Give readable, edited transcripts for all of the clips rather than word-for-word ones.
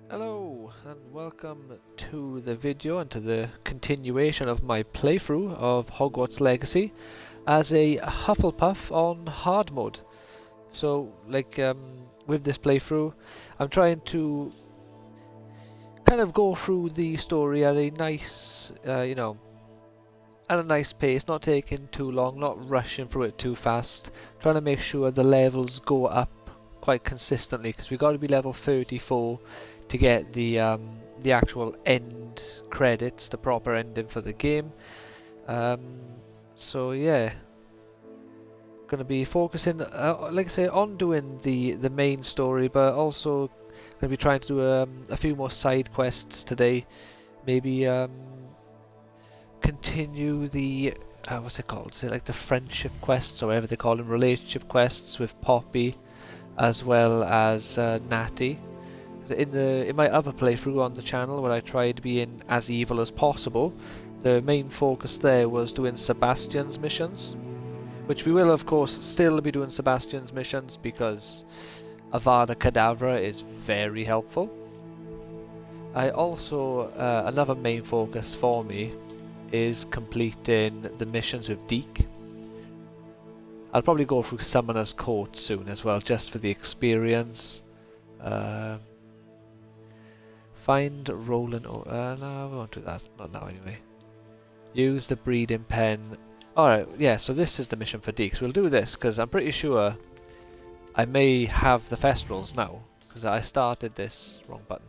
Hello and welcome to the video and to the continuation of my playthrough of Hogwarts Legacy as a Hufflepuff on hard mode. So with this playthrough I'm trying to kind of go through the story at a nice, at a nice pace, not taking too long, not rushing through it too fast, trying to make sure the levels go up quite consistently because we've got to be level 34 to get the actual end credits, the proper ending for the game. So yeah, gonna be focusing, like I say, on doing the main story, but also gonna be trying to do a few more side quests today. Maybe continue the what's it called? Is it like the friendship quests or whatever they call them, relationship quests with Poppy, as well as Natty. In my other playthrough on the channel, where I tried being as evil as possible, the main focus there was doing Sebastian's missions, which we will of course still be doing Sebastian's missions because Avada Kedavra is very helpful. I also, another main focus for me is completing the missions with Deke. I'll probably go through Summoner's Court soon as well, just for the experience. Find Roland. No, we won't do that. Not now, anyway. Use the breeding pen. Alright, yeah, so this is the mission for Deke. So we'll do this, because I'm pretty sure I may have the Thestrals now. Because I started this... Wrong button.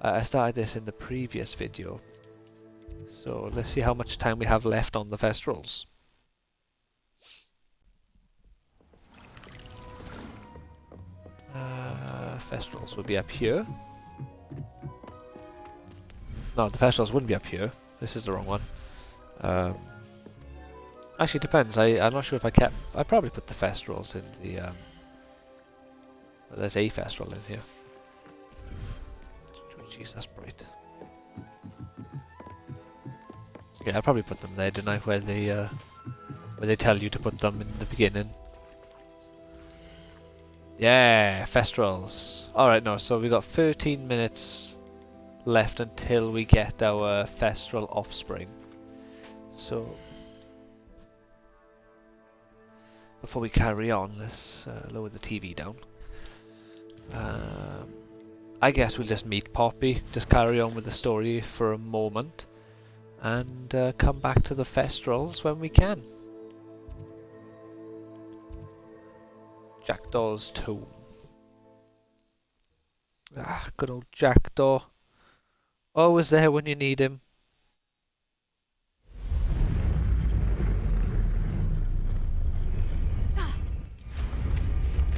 I started this in the previous video. So let's see how much time we have left on the Thestrals. Thestrals will be up here. No, the Thestrals wouldn't be up here. This is the wrong one. Actually, it depends. I'm not sure if I kept... I probably put the Thestrals in the... there's a Thestral in here. Jeez, that's bright. Yeah, I probably put them there, didn't I? Where they tell you to put them in the beginning. Yeah, Thestrals. Alright, no, so we got 13 minutes left until we get our Thestral offspring. So, before we carry on, let's lower the TV down. I guess we'll just meet Poppy, just carry on with the story for a moment, and come back to the Thestrals when we can. Jackdaw's tomb. Ah, good old Jackdaw. Always there when you need him.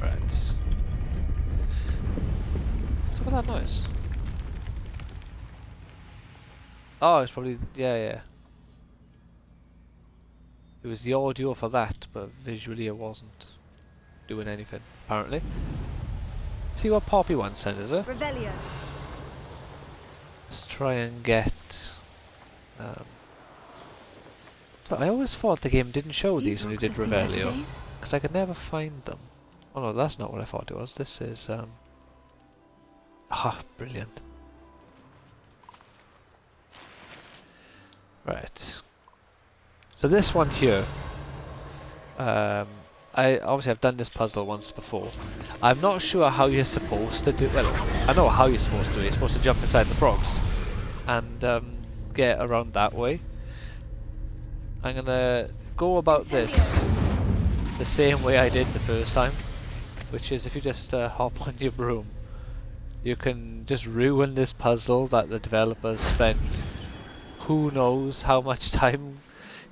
Right. What's up with that noise? Oh, it's probably... yeah. It was the audio for that, but visually it wasn't doing anything, apparently. See what Poppy wants then, is it? Revelio. Let's try and get... I always thought the game didn't show these when you did Revelio, because I could never find them. Oh no, that's not what I thought it was. This is... Ah, brilliant. Right. So this one here... I've done this puzzle once before. I'm not sure how you're supposed to do... Well, I know how you're supposed to do it. You're supposed to jump inside the frogs and get around that way. I'm gonna go about this the same way I did the first time, which is if you just hop on your broom, you can just ruin this puzzle that the developers spent who knows how much time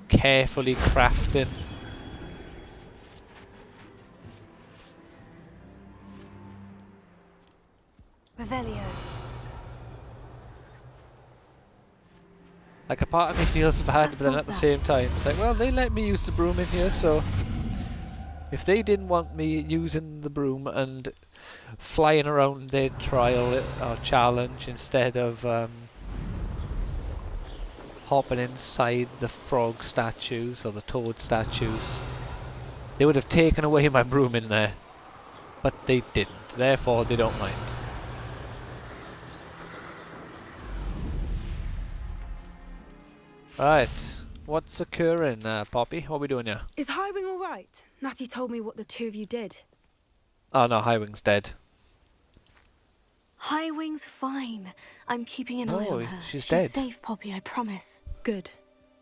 carefully crafting. Revelio. Like, a part of me feels bad, but then at the same time, it's like, well, they let me use the broom in here, so if they didn't want me using the broom and flying around their trial or challenge instead of hopping inside the frog statues or the toad statues, they would have taken away my broom in there. But they didn't, therefore they don't mind. Right. What's occurring, Poppy? What are we doing here? Is Highwing all right? Natty told me what the two of you did. Oh no, Highwing's dead. Highwing's fine. I'm keeping an eye on her. She's dead. Safe, Poppy, I promise. Good.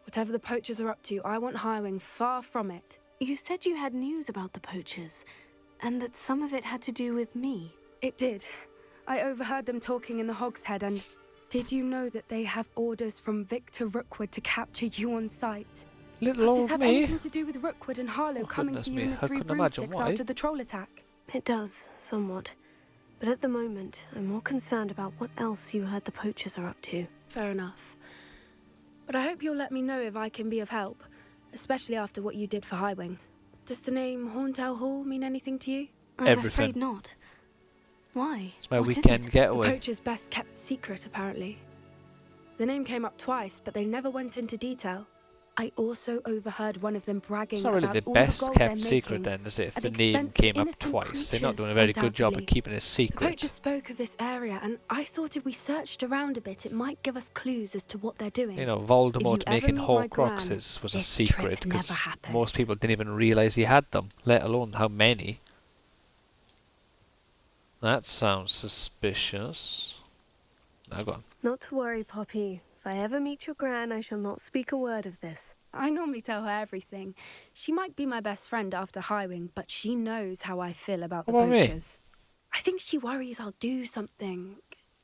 Whatever the poachers are up to, I want Highwing far from it. You said you had news about the poachers, and that some of it had to do with me. It did. I overheard them talking in the Hogshead, and did you know that they have orders from Victor Rookwood to capture you on sight? Little Does old this have me. anything to do with Rookwood and Harlow coming goodness for you me, in the I Three couldn't imagine Broomsticks why. after the troll attack? It does, somewhat. But at the moment, I'm more concerned about what else you heard the poachers are up to. Fair enough. But I hope you'll let me know if I can be of help, especially after what you did for Highwing. Does the name Horntail Hall mean anything to you? I'm Everything. afraid not. Why? It's my What is weekend it? The getaway. poacher's best kept secret, apparently. The name came up twice, but they never went into detail. I also overheard one of them bragging It's not really about the all best the gold they're kept secret making. then, is it? If at the the name expense of came up innocent twice. They're not doing a creatures, very good job of undoubtedly. keeping it The secret. poacher spoke of this area, and I thought if we searched around a bit, it might give us clues as to what they're doing. You know, If Voldemort you ever making meet my gran, Horcruxes was a this secret trip because never happened. most people didn't even realise he had them, let alone how many. That sounds suspicious. Now go on. Not to worry, Poppy. If I ever meet your gran, I shall not speak a word of this. I normally tell her everything. She might be my best friend after Highwing, but she knows how I feel about the What about me? poachers. I think she worries I'll do something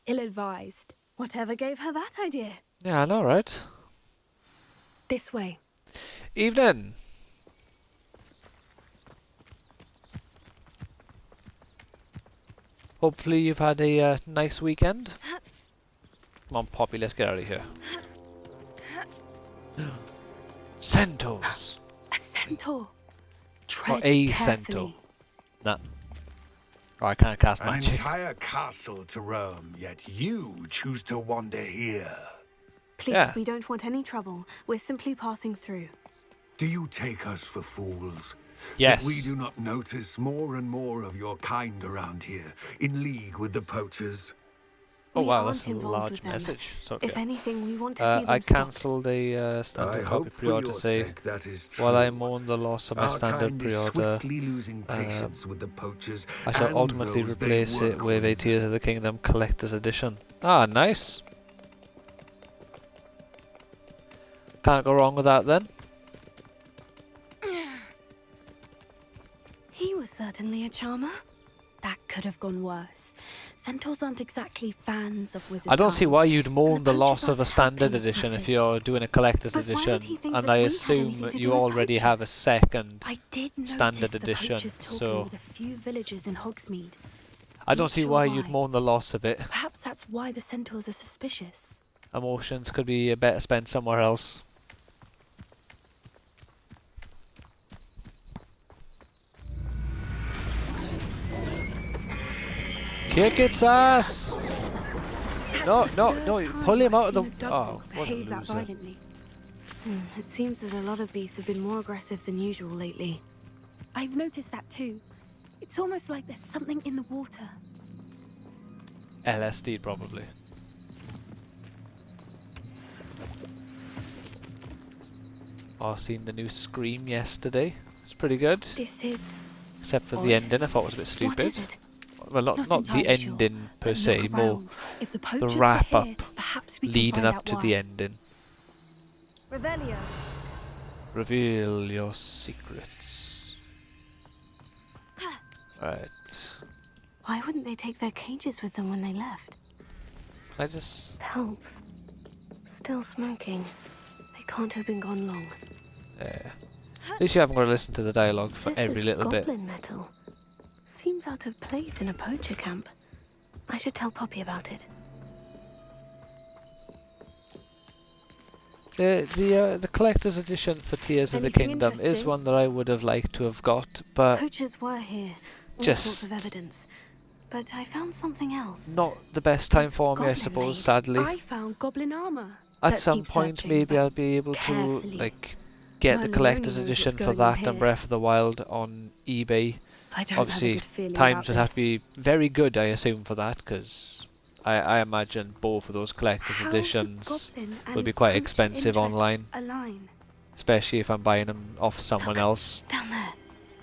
ill-advised. Whatever gave her that idea? Yeah, I know, right? This way. Evening. Hopefully you've had a nice weekend. Come on, Poppy, let's get out of here. Centaurs. A centaur. Or Tread a carefully. centaur. Nah. Oh, I can't cast An magic. entire castle to roam, yet you choose to wander here. Please, Yeah. we don't want any trouble. We're simply passing through. Do you take us for fools? Yes. That we do not notice more and more of your kind around here, in league with the poachers? Oh We wow, aren't that's a involved large with them. message. So, If okay. anything, we want to see them I stopped. cancelled a I standard hope copy for pre-order your today. sake that is true. While I mourn the loss of my Our standard kind is pre-order, swiftly losing patience with the poachers. I shall and ultimately those they replace it work with a Tears of the Kingdom Collector's Edition. Ah, nice. Can't go wrong with that then. He was certainly a charmer. That could have gone worse. Centaurs aren't exactly fans of wizard I don't see kind. why you'd mourn the poachers loss of a aren't standard helping edition if matters. you're doing a collector's But why would edition, he think and that I we had assume anything to you do with already have a poachers? second. I did notice standard the edition, poachers talking so- with a few villagers in Hogsmeade. I don't Not see sure why you'd why. mourn the loss of it. Perhaps that's why the centaurs are suspicious. Emotions could be better spent somewhere else. Kick its ass! No, That's the no, third no, time pull him I've out of seen the- a dog oh, what a behave that loser. violently. It seems that a lot of beasts have been more aggressive than usual lately. I've noticed that too. It's almost like there's something in the water. LSD probably. I seen the new Scream yesterday. It's pretty good. This is... Except for odd. the ending, I thought it was a bit What stupid. is it? Well, not the entirely sure, ending per but se, look more around. If the poachers were wrap here, up perhaps we can leading find up out to why. the ending. Revelio. Reveal your secrets. Right. Why wouldn't they take their cages with them when they left? Can I just... Pelts. Still smoking. They can't have been gone long. At least you haven't got to listen to the dialogue for This every is little bit. goblin metal. Seems out of place in a poacher camp. I should tell Poppy about it. The collector's edition for Tears of the Anything Kingdom is interesting? one that I would have liked to have got, but Poachers were here. All just- sorts of evidence. But I found something else. not the best time It's for me, I goblin suppose, made. sadly. I found goblin armor. At Let's some keep point, searching, maybe but I'll be able to, carefully. like, get the Merlin collector's only knows edition what's for going on that and here. Breath of the Wild on eBay. I don't Obviously, have a good feeling times about would have this. to be very good, I assume, for that, because I imagine both of those collector's How editions did Goblin will be and quite poacher expensive interests online, align? especially if I'm buying them off someone else. Down there.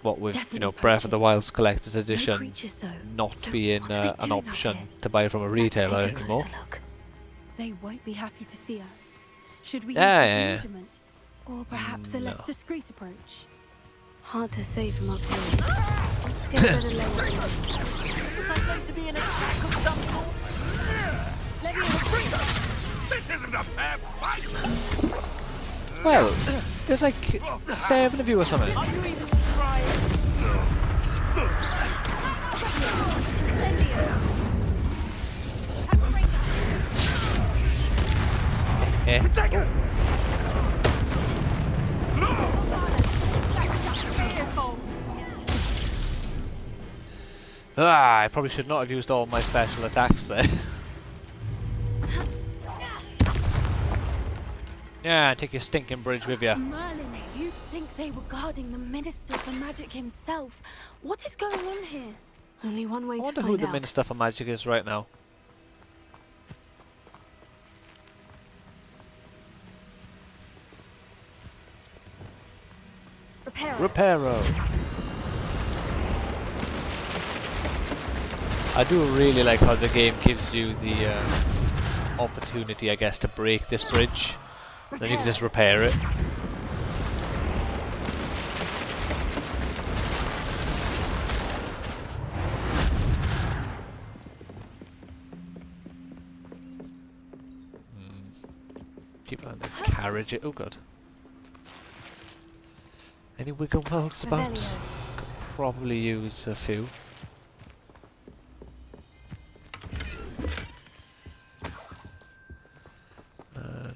What with, Definitely Breath of the poachers. Wild's collector's No edition creatures, though. not So being what are they an doing out option here? to buy from a Let's take retailer a anymore. closer look. They won't be happy to see us. Should we use Yeah, this yeah, yeah. illusionment? Or perhaps a less No. discreet approach? Hard to say from up here. Let's get a better lay of the land. Is that meant to be an attack of some sort? Let me have This isn't a fair fight! Well, there's like 7 of you or something. Are you even trying? Eh. Ah, I probably should not have used all my special attacks there. Yeah, take your stinking bridge with you. Merlin, you'd think they were guarding the Minister for Magic himself. What is going on here? Only one way I to wonder who find the out. Minister for Magic is right now. Reparo. I do really like how the game gives you the opportunity, I guess, to break this bridge. Then you can just repair it. People on the carriage. Oh god. Any wiggle welds about? Revelio. Could probably use a few.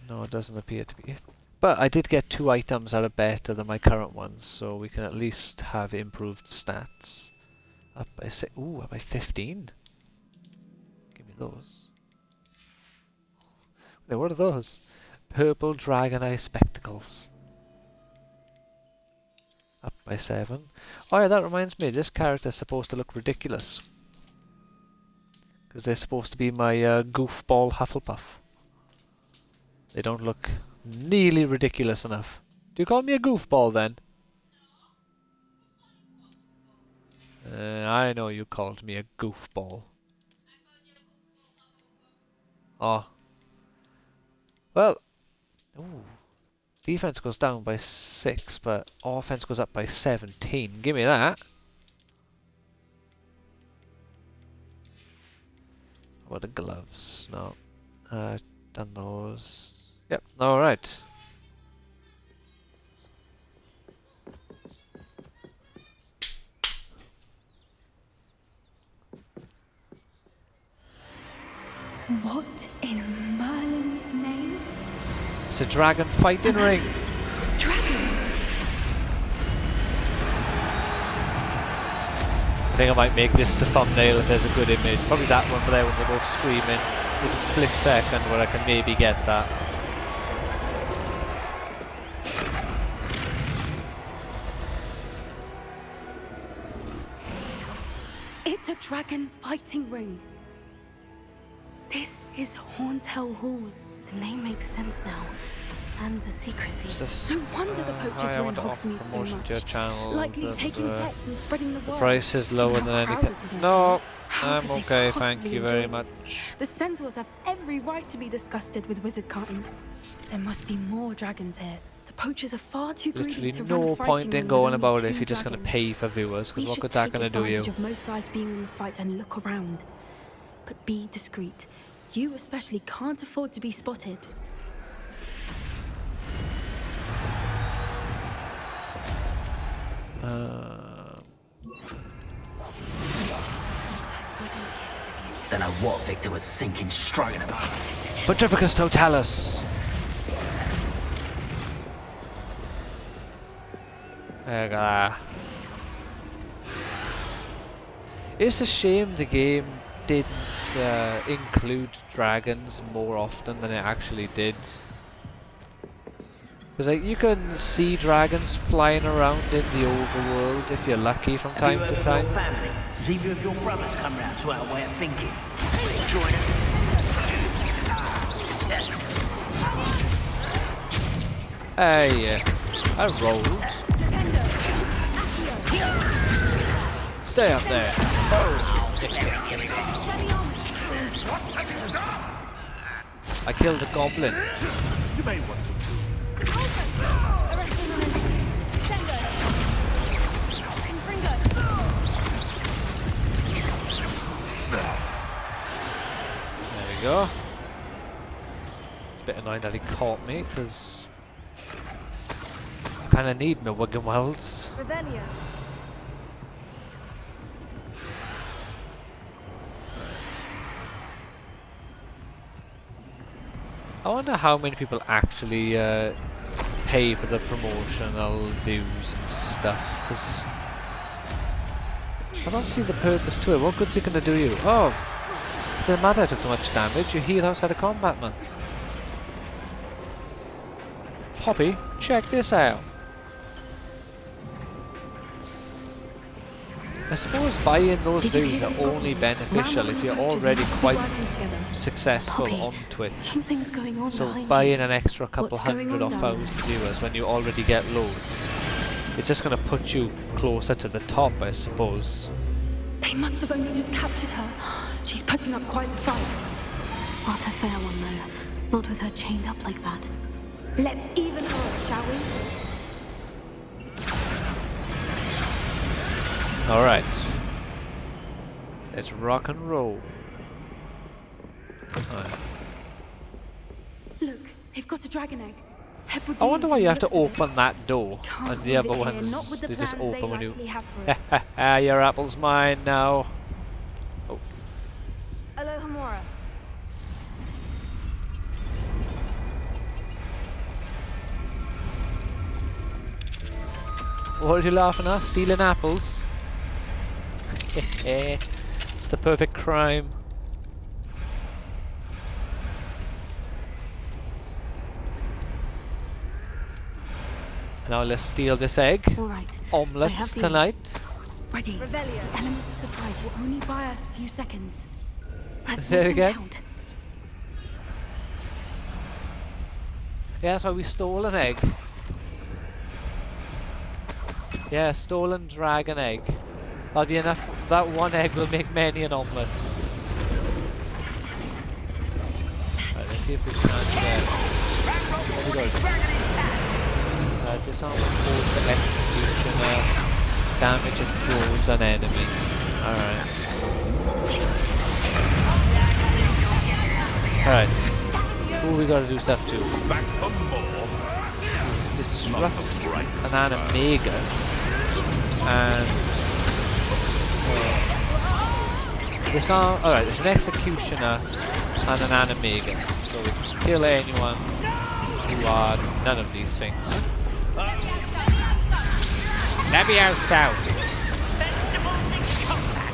No, it doesn't appear to be. But I did get 2 items that are better than my current ones, so we can at least have improved stats. Up by ooh, up by 15. Give me those. Wait, what are those? Purple Dragon Eye Spectacles. Up by 7. Oh yeah, that reminds me, this character's supposed to look ridiculous. Because they're supposed to be my goofball Hufflepuff. They don't look nearly ridiculous enough. Do you call me a goofball then? I know you called me a goofball. Oh. Well. Ooh. Defense goes down by 6, but offense goes up by 17. Give me that. What about the gloves? No. Done those. Yep, alright. What in Merlin's name? It's a dragon fighting ring. Dragons! I think I might make this the thumbnail if there's a good image. Probably that one for there when they're both screaming. There's a split second where I can maybe get that. It's a dragon fighting ring. This is Hauntel Hall. The name makes sense now. And the secrecy. No wonder the poachers I were in want to offer Hogsmeade so promotion to your much. channel. Likely taking bets and spreading the The word. price is lower How than any crowded is this No, here? How I'm could they okay, thank possibly you very enjoy much. this? The centaurs have every right to be disgusted with wizard kind. There must be more dragons here. The poachers are far too greedy Literally to run a no fighting point in ring with going only about it 2 if you're just going to dragons. pay for viewers, We because what should good that take going to do you? advantage of most eyes being in the fight and look around. But be discreet. You especially can't afford to be spotted. Don't know what Victor was thinking, struggling about. Petrificus Totalis! It's a shame the game didn't include dragons more often than it actually did. Because like, you can see dragons flying around in the overworld if you're lucky from time to time. Have you heard of your family? Has either of your brothers come round to our way of thinking? Join us. Hey, I rolled. Stay up there. I killed a goblin. You may want to There we go. It's a bit annoying that he caught me because I kind of need my Wigan Wells. Revelio. I wonder how many people actually pay for the promotional views and stuff, because I don't see the purpose to it. What good's it gonna do you? Oh, it doesn't matter I took so much damage, you heal outside of combat, man. Poppy, check this out. I suppose buying those views are only beneficial if you're already quite successful on Twitch. Something's going on So behind buying you. an extra couple What's going hundred or on down there? thousand viewers when you already get loads, it's just going to put you closer to the top, I suppose. They must have only just captured her. She's putting up quite the fight. Not a fair one, though. Not with her chained up like that. Let's even her, shall we? Alright. Let's rock and roll. Alright. Look, they've got a dragon egg. I wonder why you have to open that I door can't and the leave other it here, ones not with the they just plans open when you... likely have for it. Ha your apple's mine now. Oh. Alohomora. What are you laughing at? Stealing apples? It's the perfect crime. Now let's steal this egg. All right. Omelets have the egg. tonight. Ready. Revelio. The element of surprise will only buy us a few seconds. Let's Say it make them again. count. Yeah, that's why we stole an egg. Yeah, stolen dragon egg. That'll be enough. That one egg will make many an omelette. Right, let's see if we can get... What we got? Disarm force the executioner. Damage if throws an enemy. Alright. Alright. Who we gotta do stuff to? back for more. Disrupt an animagus and disarm. Alright, there's an executioner and an animagus, so we can kill anyone who are none of these things. Leviosa! Vegetables in combat.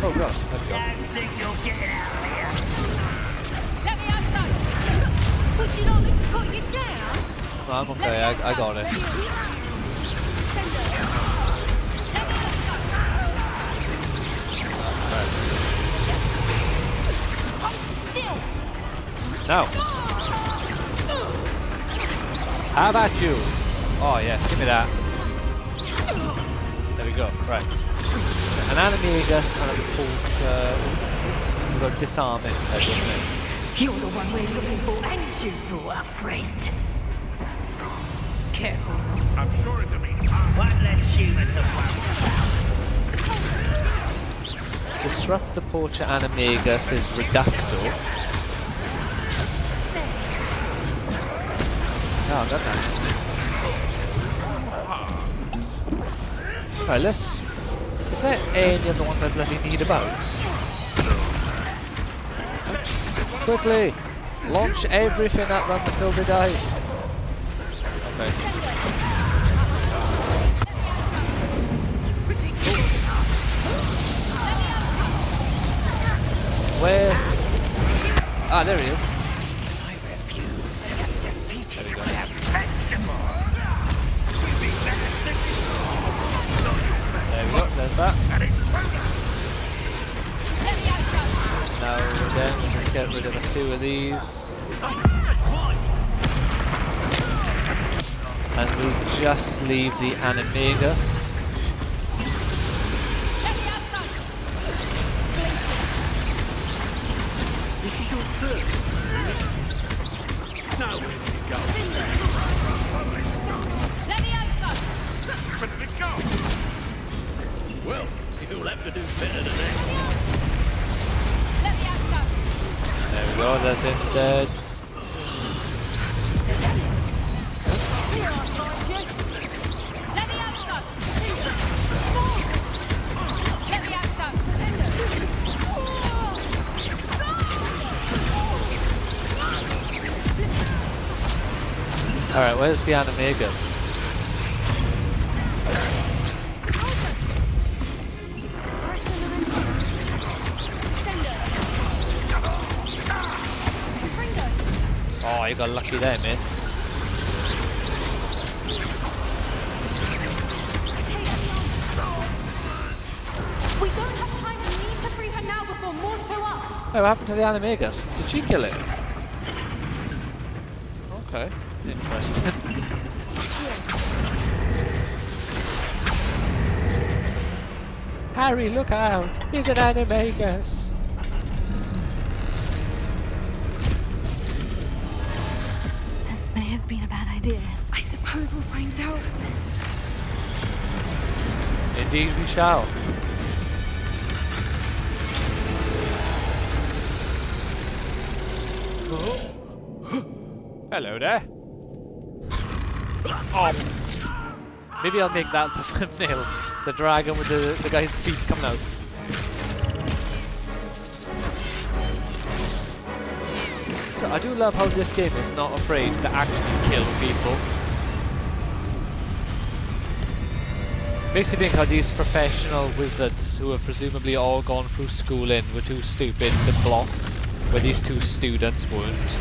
Oh god, let's go. Don't think you'll get it out of here. Let me outside. Would you like me to put you down? No, I'm okay, I got it. Now, how about you? Oh yes, give me that. There we go, right. An animagus and a torch, we've got to disarm it, so doesn't it? You're the one we're looking for, and you brought a friend. Careful. I'm sure it'll be One less humour to worry about. Disrupt the Portia Animagus is Reducto. Oh, I got that. Alright, let's... Is there any of the ones I bloody need about? Quickly! Launch everything at them until they die. Okay. Where? Ah, there he is. I refuse to get defeated. There we go. By a vegetable. There we go, there's that. Let me outside. Get rid of a few of these. And we'll just leave the animagus. This is your turn. Now where do you go? Ready to go? Well, you'll have to do better than that. There we go, that's him dead. Alright, where's the animagus? Oh, you got lucky there, mate. We don't have time. We need to free her now before more show up. Hey, what happened to the animagus? Did she kill it? Okay, interesting. Harry, look out! He's an animagus! This may have been a bad idea. I suppose we'll find out. Indeed we shall. Hello there. Oh. Maybe I'll make that the thumbnail. The dragon with the guy's feet coming out. I do love how this game is not afraid to actually kill people. Makes me think how these professional wizards who have presumably all gone through schooling were too stupid to block, where these two students weren't.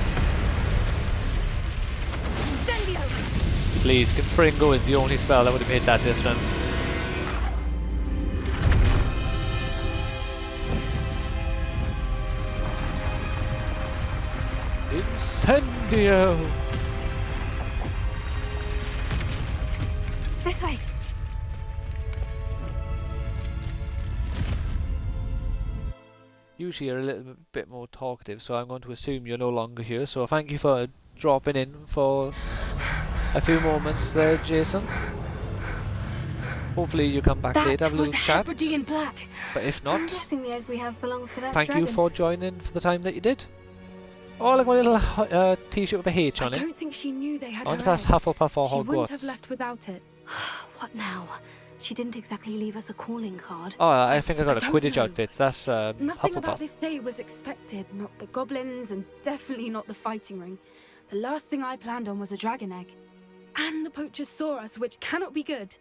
Please, Confringo is the only spell that would have made that distance. Incendio! This way. Usually you're a little bit more talkative, so I'm going to assume you're no longer here. So thank you for dropping in for a few moments there, Jason. Hopefully you come back later, have a little chat. Hebridean black. But if I'm not, guessing the egg we have belongs to that thank dragon. you for joining for the time that you did. Oh, look, my little t-shirt with a H on I it. don't think she knew they had I wonder her if that's egg. Hufflepuff or She wouldn't have Hogwarts. left without it. What now? She didn't exactly leave us a calling card. Oh, I think I got a don't Quidditch know. outfit. That's Nothing about Hufflepuff. this day was expected. Not the goblins, and definitely not the fighting ring. The last thing I planned on was a dragon egg. And the poachers saw us, which cannot be good.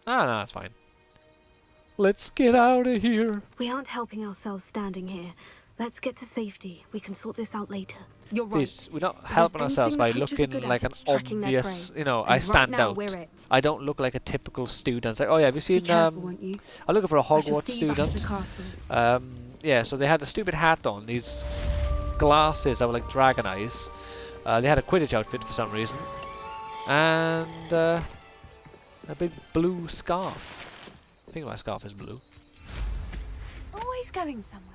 Ah, no, that's fine. Let's get out of here. We aren't helping ourselves standing here. Let's get to safety. We can sort this out later. You're right. Please, we're not If there's helping ourselves by anything the poachers are looking good like at, an it's tracking their obvious, prey. you know, And I right stand now, out. we're it. I don't look like a typical student. It's like, oh yeah, have you Be seen, careful, won't you? I'm looking for a I shall Hogwarts see you back at the student. castle. Yeah, so they had a stupid hat on, these glasses that were like dragon eyes. They had a Quidditch outfit for some reason. And a big blue scarf. I think my scarf is blue. Always going somewhere.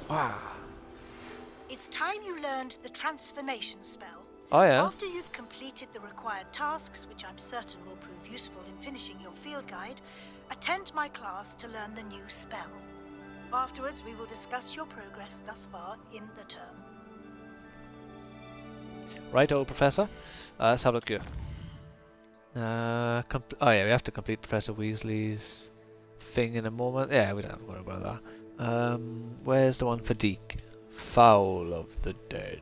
Wow. It's time you learned the transformation spell. Oh yeah. After you've completed the required tasks, which I'm certain will prove useful in finishing your field guide, attend my class to learn the new spell. Afterwards, we will discuss your progress thus far in the term. Right, old Professor. Let's have a look here. Oh yeah, we have to complete Professor Weasley's thing in a moment. Yeah, we don't have to worry about that. Where's the one for Deke? Foul of the Dead.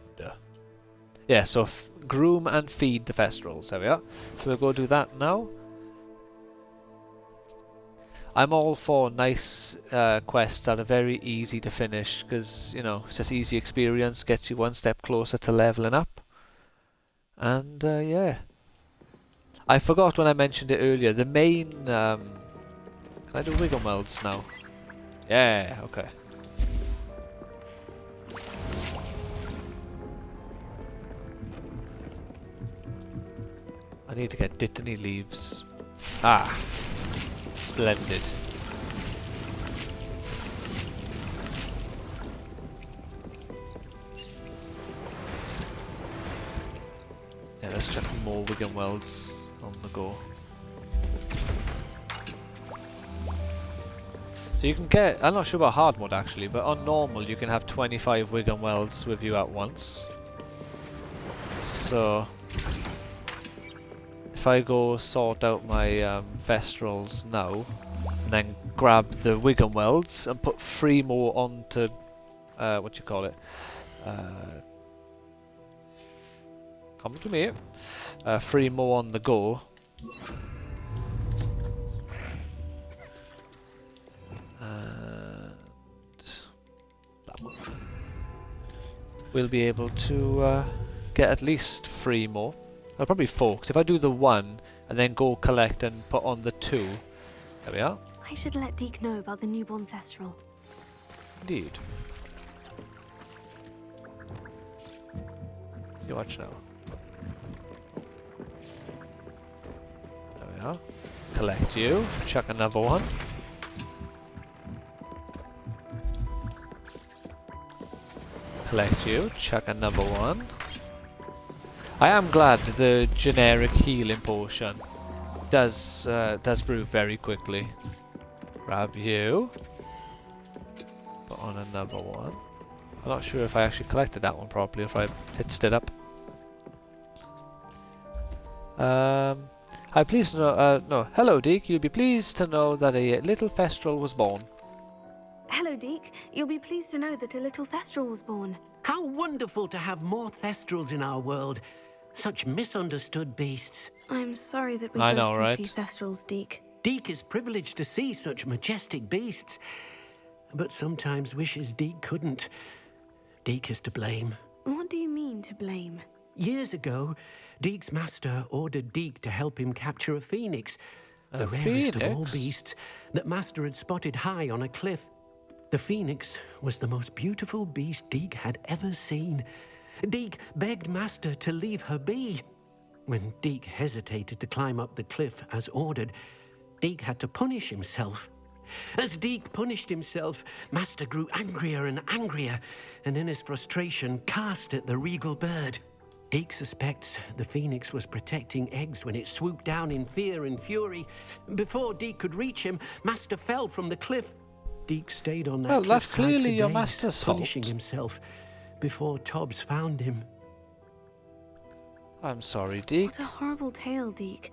Yeah, so groom and feed the Thestrals. There we are. So we'll go do that now. I'm all for nice quests that are very easy to finish because, you know, it's just easy experience, gets you one step closer to leveling up. And yeah. I forgot when I mentioned it earlier, the main... can I do wiggle melds now? Yeah, okay. I need to get Dittany leaves. Ah, splendid. Yeah, let's check more Wigan Wells on the go. So you can get, I'm not sure about hard mode actually, but on normal you can have 25 Wigan Wells with you at once. So if I go sort out my Vestrals now, and then grab the Wigan Wells and put 3 more onto, what you call it? Come to me. 3 more on the go. And that one. We'll be able to get at least 3 more. Well, probably 4, because if I do the 1 and then go collect and put on the 2, there we are. I should let Deke know about the newborn Thestral. Indeed. You watch now. There we are. Collect you. Chuck another one. Collect you. Chuck another one. I am glad the generic healing potion does brew very quickly. Grab you. Put on another one. I'm not sure if I actually collected that one properly, if I hitched it up. Hi, please know, no, hello Deke, you'll be pleased to know that a little Thestral was born. Hello, Deke. You'll be pleased to know that a little Thestral was born. How wonderful to have more Thestrals in our world. Such misunderstood beasts. I'm sorry that we I both know, can right? see Thestrals, Deke. Deke is privileged to see such majestic beasts, but sometimes wishes Deke couldn't. Deke is to blame. What do you mean to blame? Years ago, Deke's master ordered Deke to help him capture a phoenix, the rarest of all phoenix? beasts that master had spotted high on a cliff. The phoenix was the most beautiful beast Deke had ever seen. Deke begged master to leave her be. When Deke hesitated to climb up the cliff as ordered, Deke had to punish himself. As Deke punished himself, master grew angrier and angrier, and in his frustration cast at the regal bird. Deke suspects the phoenix was protecting eggs when it swooped down in fear and fury. Before Deke could reach him, master fell from the cliff. Deke stayed on that Well, that's cliffside clearly for your days, master's punishing fault. himself before Tobbs found him. I'm sorry, Deke. What a horrible tale, Deke.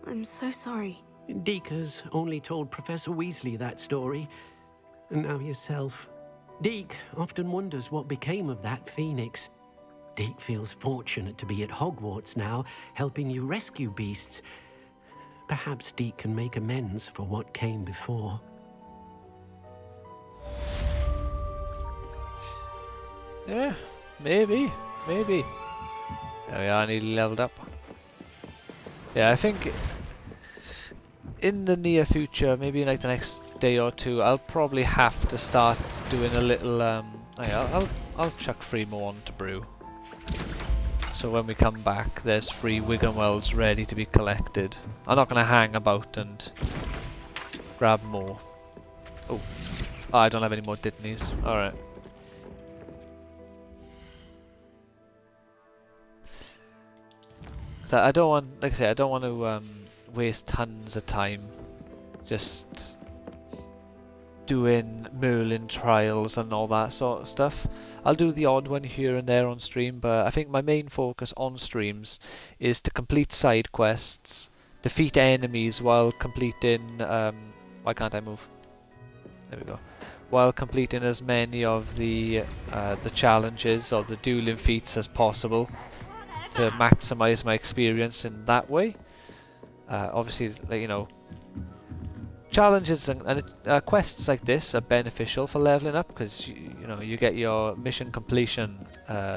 I'm so sorry. Deke has only told Professor Weasley that story, and now yourself. Deke often wonders what became of that phoenix. Deke feels fortunate to be at Hogwarts now, helping you rescue beasts. Perhaps Deke can make amends for what came before. Yeah, maybe. There we are, nearly leveled up. Yeah, I think in the near future, maybe in like the next day or two, I'll probably have to start doing a little, I'll chuck 3 more on to brew. So when we come back, there's 3 Wigan Wells ready to be collected. I'm not going to hang about and grab more. Oh, I don't have any more Dittany's. Alright. I don't want, like I say, I don't want to waste tons of time just doing Merlin trials and all that sort of stuff. I'll do the odd one here and there on stream, but I think my main focus on streams is to complete side quests, defeat enemies while completing, why can't I move? There we go. While completing as many of the challenges or the dueling feats as possible, to maximize my experience in that way. Obviously, like, you know, challenges and quests like this are beneficial for leveling up, because you know, you get your mission completion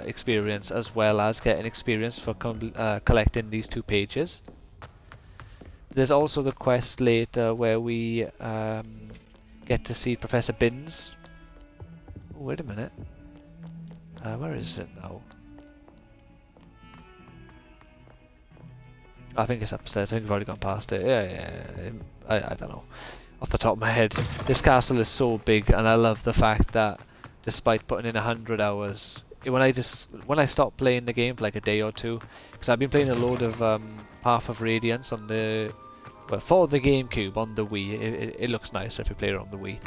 experience as well as getting experience for collecting these 2 pages. There's also the quest later where we get to see Professor Binns. Oh, wait a minute. Where is it now? I think it's upstairs. I think we've already gone past it. Yeah. I don't know. Off the top of my head. This castle is so big, and I love the fact that despite putting in 100 hours, when I stopped playing the game for like a day or two, because I've been playing a load of Path of Radiance on the, well, for the GameCube on the Wii. It looks nicer if you play it on the Wii.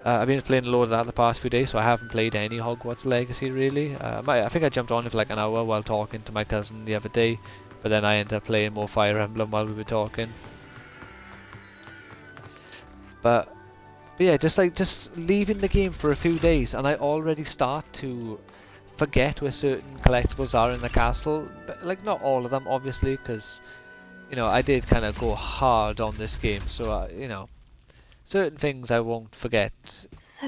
I've been playing a load of that the past few days, so I haven't played any Hogwarts Legacy really. I think I jumped on it for like an hour while talking to my cousin the other day, but then I ended up playing more Fire Emblem while we were talking. But yeah, just leaving the game for a few days, and I already start to forget where certain collectibles are in the castle. But like not all of them, obviously, because you know I did kind of go hard on this game, so you know. Certain things I won't forget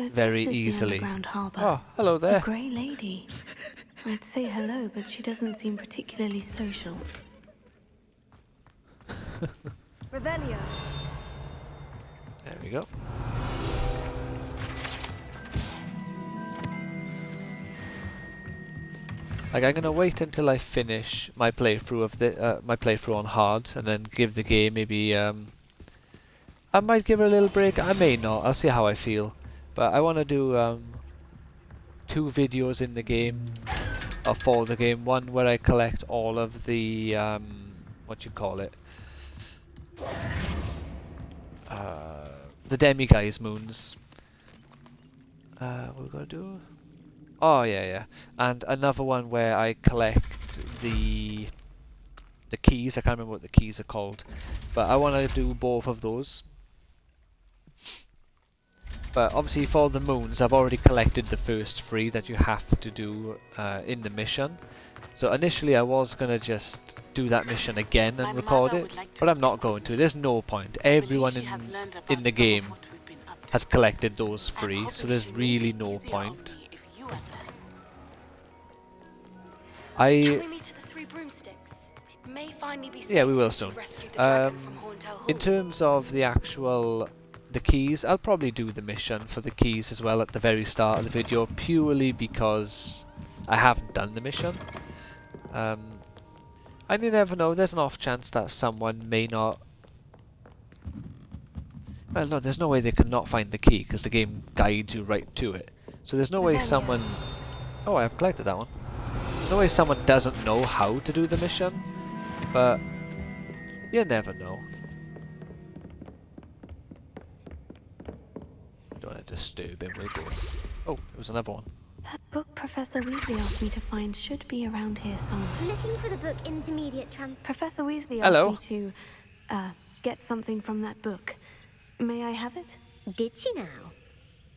very easily. The underground harbour. Oh, hello there. A grey lady. I'd say hello, but she doesn't seem particularly social. Revelio. There we go. Like I'm gonna wait until I finish my playthrough of the my playthrough on hard, and then give the game maybe I might give her a little break. I may not. I'll see how I feel. But I want to do 2 videos in the game, or for the game. One where I collect all of the what you call it, the Demiguise moons. What we gotta do? Oh yeah. And another one where I collect the keys. I can't remember what the keys are called, but I want to do both of those. But obviously for the moons, I've already collected the first 3 that you have to do in the mission. So initially I was going to just do that mission again and record it, but I'm not going to. There's no point. Everyone in the game has collected those 3, so there's really no point. Can we meet at the 3 broomsticks? It may finally be safe. Yeah, we will since soon. you rescued the dragon from Horntail Hall. In terms of the actual the keys, I'll probably do the mission for the keys as well at the very start of the video, purely because I haven't done the mission. And you never know, there's an off chance that someone may not... Well, no, there's no way they could not find the key, because the game guides you right to it. So there's no way someone... Oh, I have collected that one. There's no way someone doesn't know how to do the mission, but you never know. Don't want to disturb him, we're going. Oh, it was another one. That book Professor Weasley asked me to find should be around here somewhere. Looking for the book Intermediate Trans... Professor Weasley Hello. asked me to, get something from that book. May I have it? Did she now?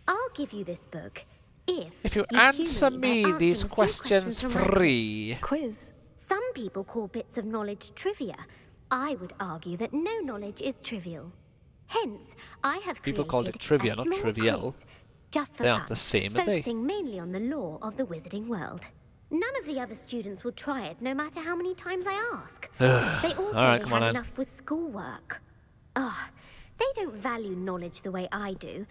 I'll give you this book if you humor answer by me answering these a few questions from my free. Quiz. Some people call bits of knowledge trivia. I would argue that no knowledge is trivial. Hence, I have People created called it trivia, a not small trivial. quiz just for They fun, aren't the same, are they? focusing mainly on the lore of the wizarding world. None of the other students will try it, no matter how many times I ask. They all say Alright, they come on have then. enough with schoolwork. Ugh, they don't value knowledge the way I do.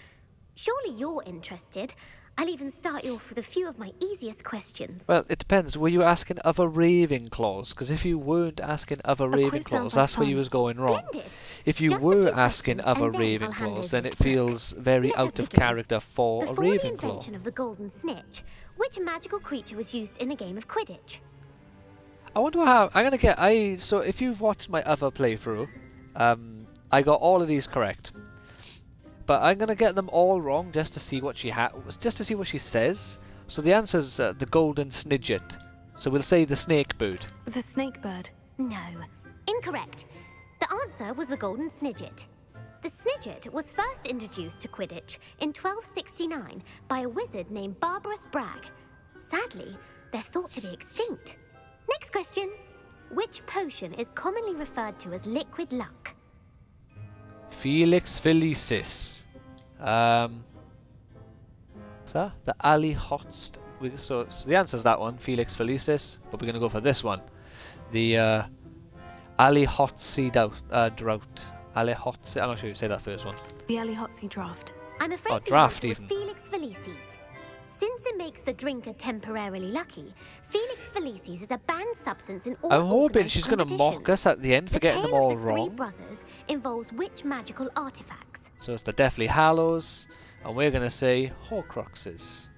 Surely you're interested. I'll even start you off with a few of my easiest questions. Well, it depends. Were you asking other Ravenclaws? Because if you weren't asking other quiz Ravenclaws, sounds that's like where you fun. was going wrong. Splendid. If you Just a were few asking questions, other and then I'll hand Ravenclaws, over then this it book. feels very Let us out of begin. character for a Before the Ravenclaw. invention of the golden snitch, which magical creature was used in a game of Quidditch? I wonder how I'm gonna get. So if you've watched my other playthrough, I got all of these correct, but I'm gonna get them all wrong just to see what she says. So the answer's the golden snidget. So we'll say the snake bird. The snake bird. No, incorrect. The answer was the golden snidget. The snidget was first introduced to Quidditch in 1269 by a wizard named Barbarous Bragg. Sadly, they're thought to be extinct. Next question. Which potion is commonly referred to as liquid luck? Felix Felicis. So the Ali Hotst. So the answer's that one, Felix Felicis. But we're gonna go for this one, the Ali Hotse drought. Alihotsi. I'm not sure you say that first one. The Alihotsi draft. I'm afraid Oh, the draft answer was even. Felix Felicis. Since it makes the drinker temporarily lucky, Felix Felicis is a banned substance in all I'm hoping organised she's going to competitions. mock us at the end for The getting them tale all of the three wrong. brothers involves which magical artifacts? So it's the Deathly Hallows, and we're going to say Horcruxes.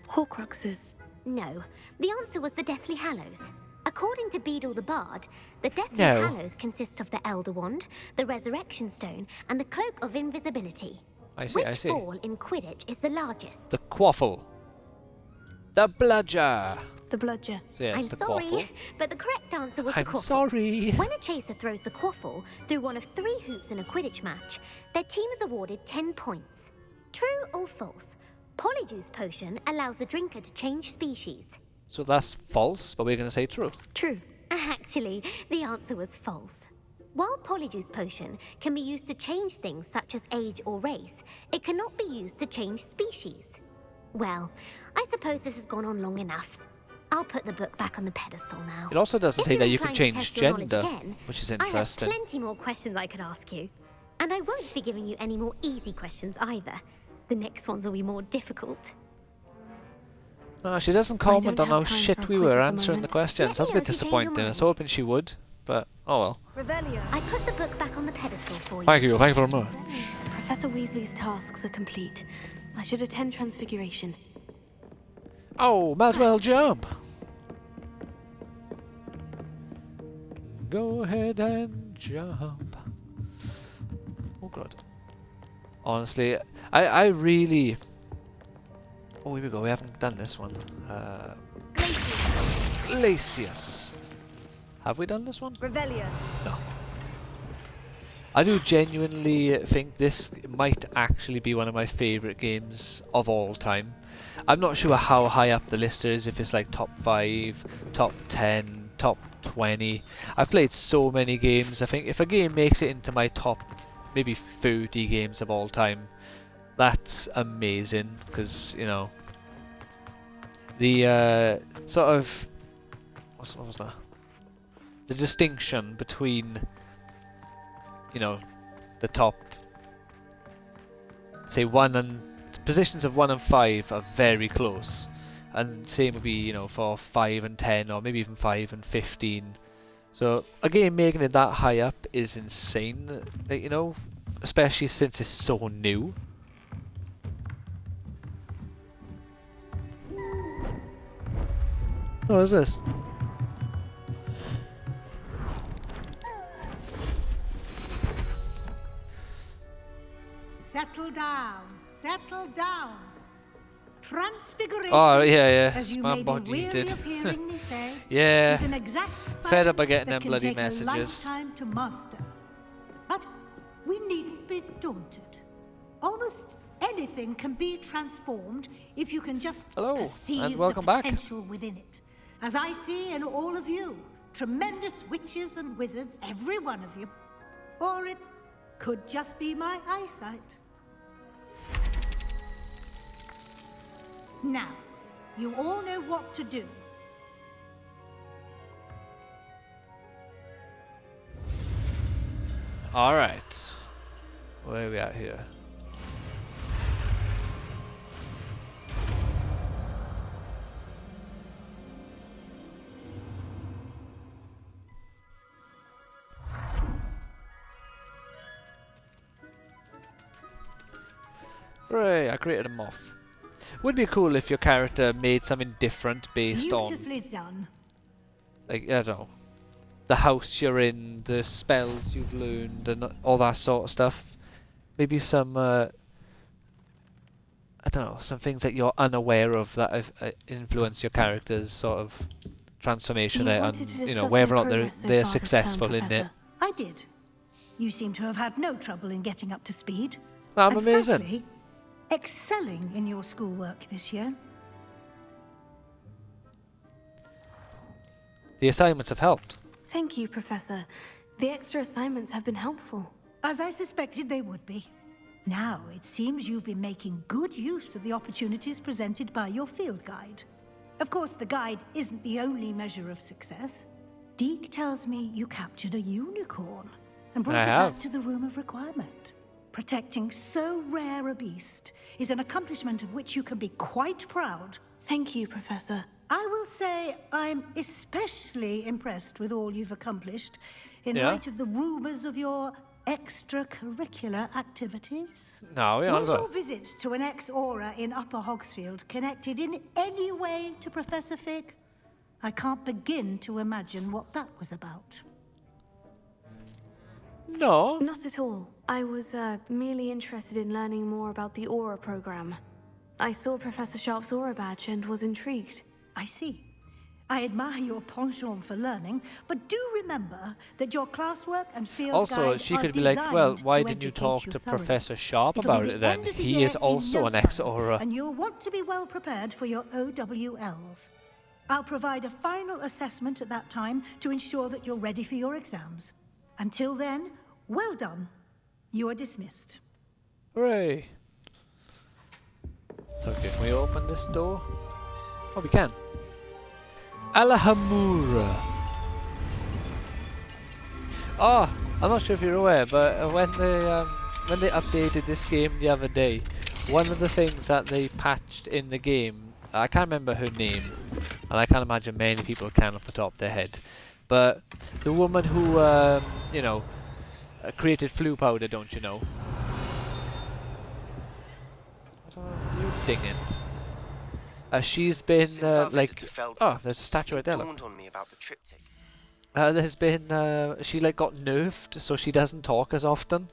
Horcruxes. No, the answer was the Deathly Hallows. According to Beedle the Bard, the Deathly No. Hallows consist of the Elder Wand, the Resurrection Stone, and the Cloak of Invisibility. I see, Which I see. ball in Quidditch is the largest? The Quaffle. The Bludger. The Bludger. So yes, I'm the sorry, Quaffle. but the correct answer was I'm the Quaffle. sorry. When a chaser throws the Quaffle through one of 3 hoops in a Quidditch match, their team is awarded 10 points. True or false? Polyjuice Potion allows the drinker to change species. So that's false, but we're going to say true. True. Actually, the answer was false. While Polyjuice Potion can be used to change things such as age or race, it cannot be used to change species. Well, I suppose this has gone on long enough. I'll put the book back on the pedestal now. It also doesn't If say you're that you can inclined to change test your knowledge gender, again, which is I have interesting. plenty more questions I could ask you. And I won't be giving you any more easy questions either. The next ones will be more difficult. No, she doesn't comment don't on how have time shit for a we quiz were at the answering the moment. questions. Let That's a me bit know if you change your disappointing. I was mind. hoping she would, but oh well. Revelio. I put the book back on the pedestal for you. Thank you very much. Professor Weasley's tasks are complete. I should attend Transfiguration. Oh, might as well jump. Go ahead and jump. Oh god. Honestly, I really... Oh, here we go. We haven't done this one. Glacius. Have we done this one? Revelio. No. I do genuinely think this might actually be one of my favourite games of all time. I'm not sure how high up the list is, if it's like top 5, top 10, top 20. I've played so many games. I think if a game makes it into my top maybe 30 games of all time, that's amazing, because, you know, the sort of... what was that? The distinction between, you know, the top, say, positions of 1 and 5 are very close, and same would be, you know, for 5 and 10, or maybe even 5 and 15. So a game making it that high up is insane, like, you know, especially since it's so new. What is this? Settle down, settle down. Transfiguration, Oh yeah, as you my may be body weary did. of hearing me say, Yeah. is an exact Fed up by science getting that them can bloody take messages. a lifetime to master. But we needn't be daunted. Almost anything can be transformed if you can just Hello, perceive and welcome the back. potential within it. As I see in all of you, tremendous witches and wizards, every one of you. Or it could just be my eyesight. Now, you all know what to do. Alright. Where are we at here? Hooray, I created a moth. Would be cool if your character made something different based on, Beautifully done. like, I don't know, the house you're in, the spells you've learned, and all that sort of stuff. Maybe some, I don't know, some things that you're unaware of that have influenced your character's sort of transformation, You and, wanted to you know, discuss whether my or not they're progress so far this term, successful in it. Professor. I did. You seem to have had no trouble in getting up to speed. I'm and amazing. frankly, excelling in your schoolwork this year. The assignments have helped. Thank you, Professor. The extra assignments have been helpful. As I suspected they would be. Now, it seems you've been making good use of the opportunities presented by your field guide. Of course, the guide isn't the only measure of success. Deke tells me you captured a unicorn. and brought I it have. back to the Room of Requirement. Protecting so rare a beast is an accomplishment of which you can be quite proud. Thank you, Professor. I will say I'm especially impressed with all you've accomplished in Yeah. light of the rumors of your extracurricular activities. No, yeah, Was your visit to an ex-aura in Upper Hogsfield connected in any way to Professor Fig? I can't begin to imagine what that was about. no. Not at all. I was merely interested in learning more about the Aura program. I saw Professor Sharp's Aura badge and was intrigued. I see. I admire your penchant for learning, but do remember that your classwork and field Also, guide she are could be like, well, designed why to didn't you educate talk you to thoroughly. Professor Sharp It'll be about the it then? end of the He year is in also no an time, ex-Aura. and you'll want to be well prepared for your OWLs. I'll provide a final assessment at that time to ensure that you're ready for your exams. Until then, well done. You are dismissed. Hooray! So, okay, can we open this door? Oh, we can. Alhamura. Oh, I'm not sure if you're aware, but when they updated this game the other day, one of the things that they patched in the game, I can't remember her name, and I can't imagine many people can off the top of their head, but the woman who, you know, created flu powder, don't you know? What are you dinging? She's been Since our like, visit to Feldcroft, oh, there's a statue right there. it Look. dawned on me about the triptych. There's been she like got nerfed, so she doesn't talk as often.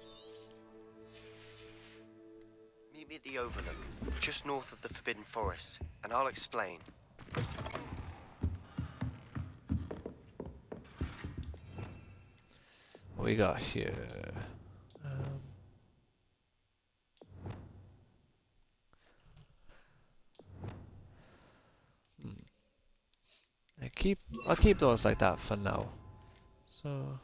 Meet me at the Overlook, just north of the Forbidden Forest, and I'll explain. What we got here? I'll keep those like that for now. So,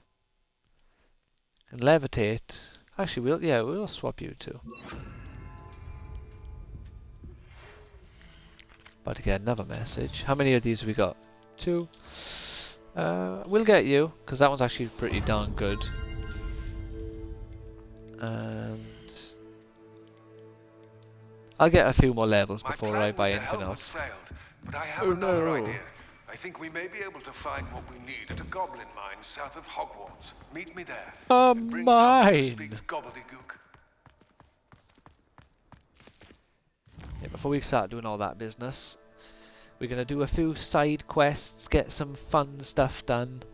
and levitate. Actually, we'll swap you two. About to get another message. How many of these have we got? 2. We'll get you, because that one's actually pretty darn good. And I'll get a few more levels before I buy anything else. Failed, but I have another idea. I think we may be able to find what we need at a goblin mine south of Hogwarts. Meet me there. And bring someone who speaks gobbledygook. Yeah, before we start doing all that business, we're going to do a few side quests, get some fun stuff done.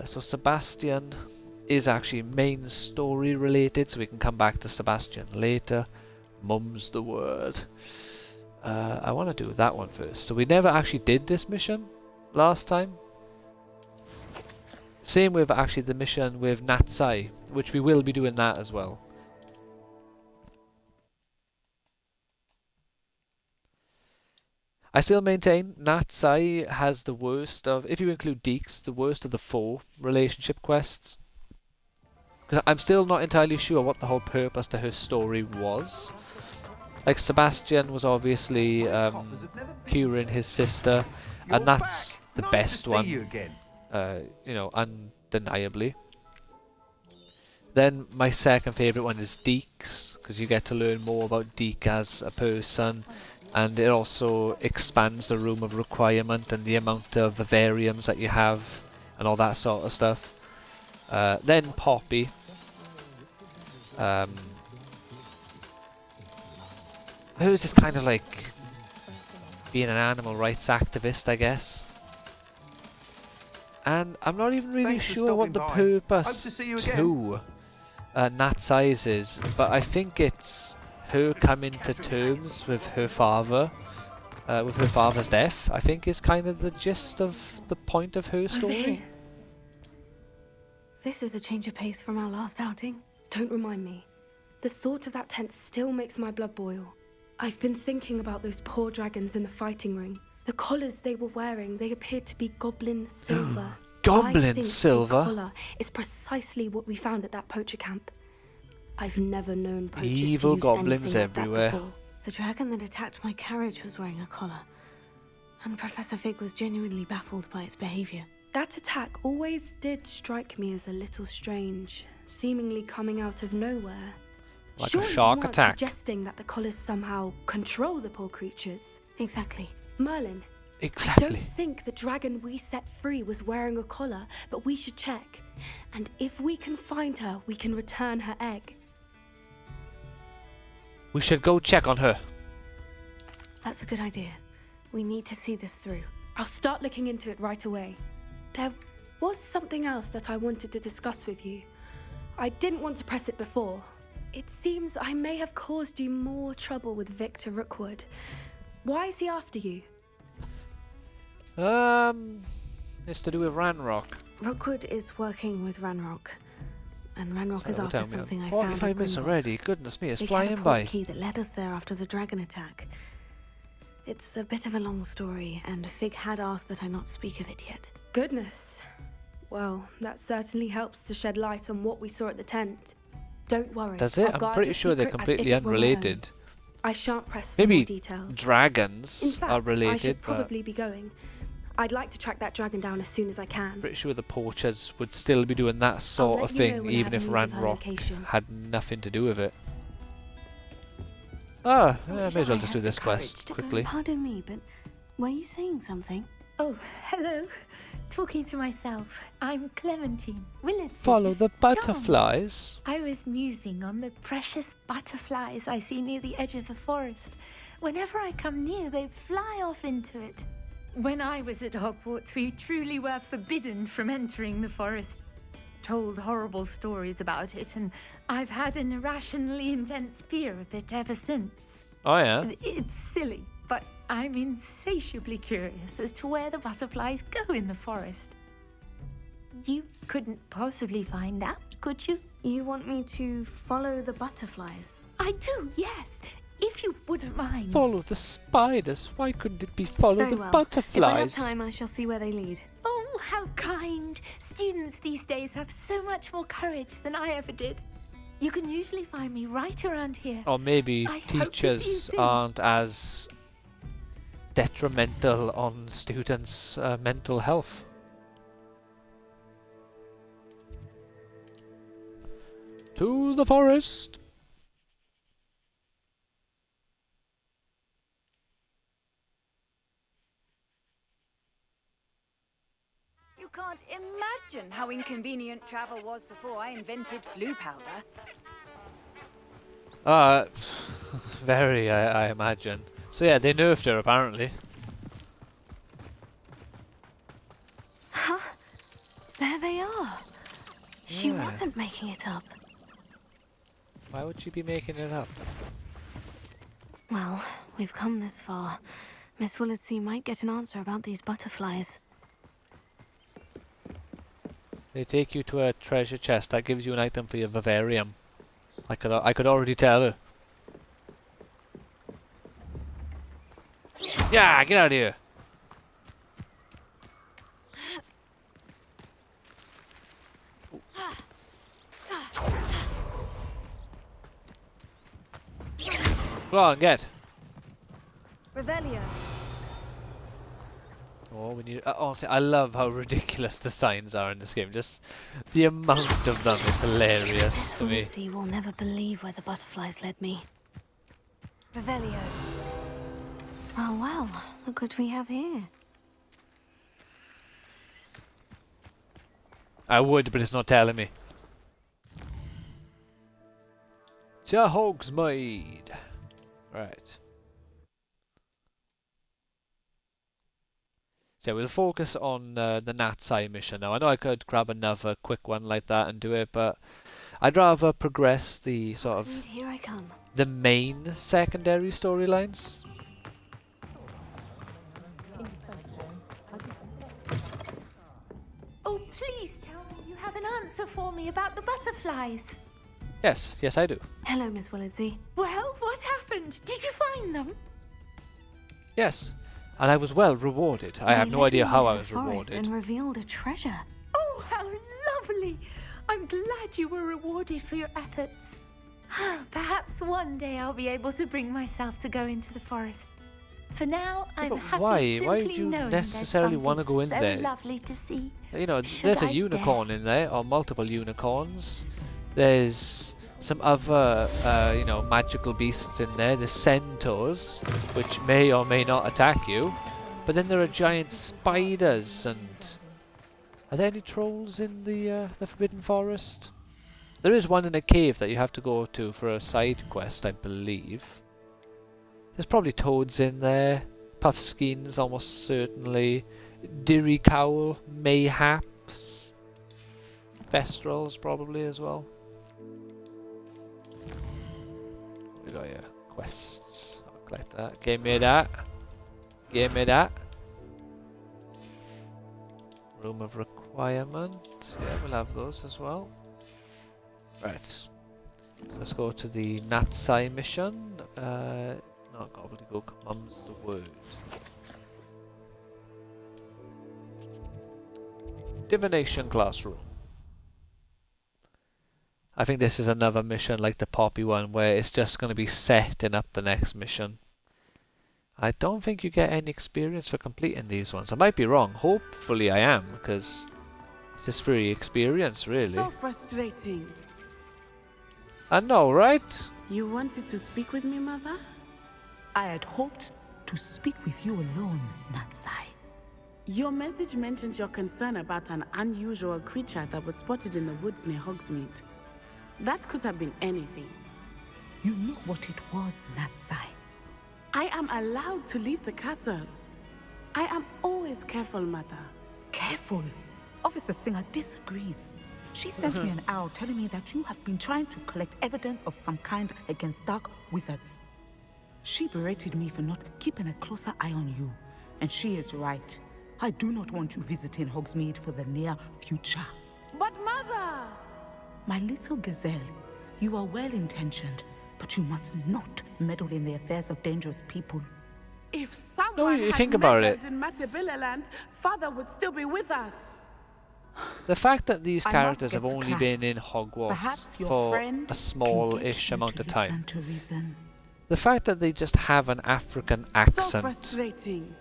So Sebastian is actually main story related, so we can come back to Sebastian later. Mum's the word. I want to do that one first. So we never actually did this mission last time. Same with actually the mission with Natsai, which we will be doing that as well. I still maintain Natsai has the worst of, if you include Deeks, the worst of the 4 relationship quests. Because I'm still not entirely sure what the whole purpose to her story was. Like, Sebastian was obviously curing his sister, and that's the best one, you know, undeniably. Then my second favourite one is Deeks, because you get to learn more about Deek as a person, and it also expands the room of requirement and the amount of vivariums that you have, and all that sort of stuff. Then Poppy. Hers is kind of like being an animal rights activist, I guess. And I'm not even really sure what the purpose to Natsai's is, but I think it's her coming to terms with her father, with her father's death. I think is kind of the gist of the point of her story. This is a change of pace from our last outing. Don't remind me. The thought of that tent still makes my blood boil. I've been thinking about those poor dragons in the fighting ring. The collars they were wearing, they appeared to be goblin silver. Goblin silver? The collar is precisely what we found at that poacher camp. I've never known poachers Evil to use goblins anything like that everywhere. before. The dragon that attacked my carriage was wearing a collar, and Professor Fig was genuinely baffled by its behavior. That attack always did strike me as a little strange, seemingly coming out of nowhere. Like Surely a shark you aren't attack. suggesting that the collars somehow control the poor creatures. Exactly. Merlin, I Exactly. don't think the dragon we set free was wearing a collar, but we should check. And if we can find her, we can return her egg. We should go check on her. That's a good idea. We need to see this through. I'll start looking into it right away. There was something else that I wanted to discuss with you. I didn't want to press it before. It seems I may have caused you more trouble with Victor Rookwood. Why is he after you? It's to do with Ranrock. Rookwood is working with Ranrock. And Ranrock is Sorry, after tell me, something I found 45 at minutes Gringotts. already. Goodness me, it's Vic had a flying by. portkey that led us there after the dragon attack. It's a bit of a long story, and Fig had asked that I not speak of it yet. Goodness. Well, that certainly helps to shed light on what we saw at the tent. Don't worry. Does it? I'll I'm guard pretty your sure they're secret as completely if it were my own. unrelated. I shan't press for Maybe more details. In dragons fact, are I related, should but probably be going. I'd like to track that dragon down as soon as I can. pretty sure the poachers would still be doing that sort let of you know thing, when I even have if news of her Ranrock location. had nothing to do with it. Ah, I may as well just do this quest quickly. Pardon me, but were you saying something? Oh, hello. Talking to myself. I'm Clementine Willard. Follow the butterflies. I was musing on the precious butterflies I see near the edge of the forest. Whenever I come near, they fly off into it. When I was at Hogwarts, we truly were forbidden from entering the forest. Told horrible stories about it, and I've had an irrationally intense fear of it ever since. Oh yeah. It's silly, but I'm insatiably curious as to where the butterflies go in the forest. You couldn't possibly find out, could you? You want me to follow the butterflies? I do, yes. If you wouldn't mind. Follow the spiders. Why couldn't it be follow Very the well. butterflies? If I have time, I shall see where they lead. Oh, how kind. Students these days have so much more courage than I ever did. You can usually find me right around here. Or maybe I hope to see you teachers soon. aren't as detrimental on students' mental health. To the forest. You can't imagine how inconvenient travel was before I invented flu powder. Very, I imagine. So yeah, they nerfed her apparently. Huh? There they are. She Yeah. wasn't making it up. Why would she be making it up? Well, we've come this far. Miss Willardsea might get an answer about these butterflies. They take you to a treasure chest that gives you an item for your vivarium. I could already tell her. Yeah, get out of here. Go on, get. Revelio. Oh, we need. Honestly, I love how ridiculous the signs are in this game. Just the amount of them is hilarious Miss to me. Willardsea will never believe where the butterflies led me. Revelio. Oh well, look what we have here. I would, but it's not telling me. To Hogsmeade. Right. So we'll focus on the Nat's Eye mission now. I know I could grab another quick one like that and do it, but I'd rather progress the sort of Hogsmeade, here I come. the main secondary storylines. Oh, please tell me you have an answer for me about the butterflies. Yes, yes I do. Hello, Miss Willardsea. Well, what happened? Did you find them? Yes, and I was well rewarded. I They have no led idea me how into I the was forest rewarded. and revealed a treasure. Oh, how lovely! I'm glad you were rewarded for your efforts. Perhaps one day I'll be able to bring myself to go into the forest. For now, I'm but happy why? simply Why would you knowing necessarily want to go in so there? lovely to see. You know, Should there's a I unicorn in there, or multiple unicorns. There's some other, you know, magical beasts in there. There's centaurs, which may or may not attack you. But then there are giant spiders, and are there any trolls in the Forbidden Forest? There is one in a cave that you have to go to for a side quest, I believe. There's probably toads in there. Puffskeins, almost certainly. Dirry Cowl, mayhaps. Vestrals, probably, as well. We got here. Quests. I'll collect that. Give me that. Give me that. Room of Requirement. Yeah, we'll have those as well. Right. So let's go to the Natsai mission. Not gobbledygook, mum's the word. Divination classroom. I think this is another mission like the Poppy one where it's just going to be setting up the next mission. I don't think you get any experience for completing these ones. I might be wrong. Hopefully I am, because it's just free experience, really. So frustrating. I know, right? You wanted to speak with me, Mother? I had hoped to speak with you alone, Natsai. Your message mentioned your concern about an unusual creature that was spotted in the woods near Hogsmeade. That could have been anything. You know what it was, Natsai. I am allowed to leave the castle. I am always careful, Mother. Careful? Officer Singer disagrees. She sent me an arrow telling me that you have been trying to collect evidence of some kind against dark wizards. She berated me for not keeping a closer eye on you, and she is right. I do not want you visiting Hogsmeade for the near future. But Mother! My little gazelle, you are well-intentioned, but you must not meddle in the affairs of dangerous people. If someone you had think about it. in Matabeleland, Father would still be with us. The fact that these I characters must have get to only class. been in Hogwarts Perhaps your for friend a can small-ish get you amount to of time. listen to reason. The fact that they just have an African So accent. frustrating.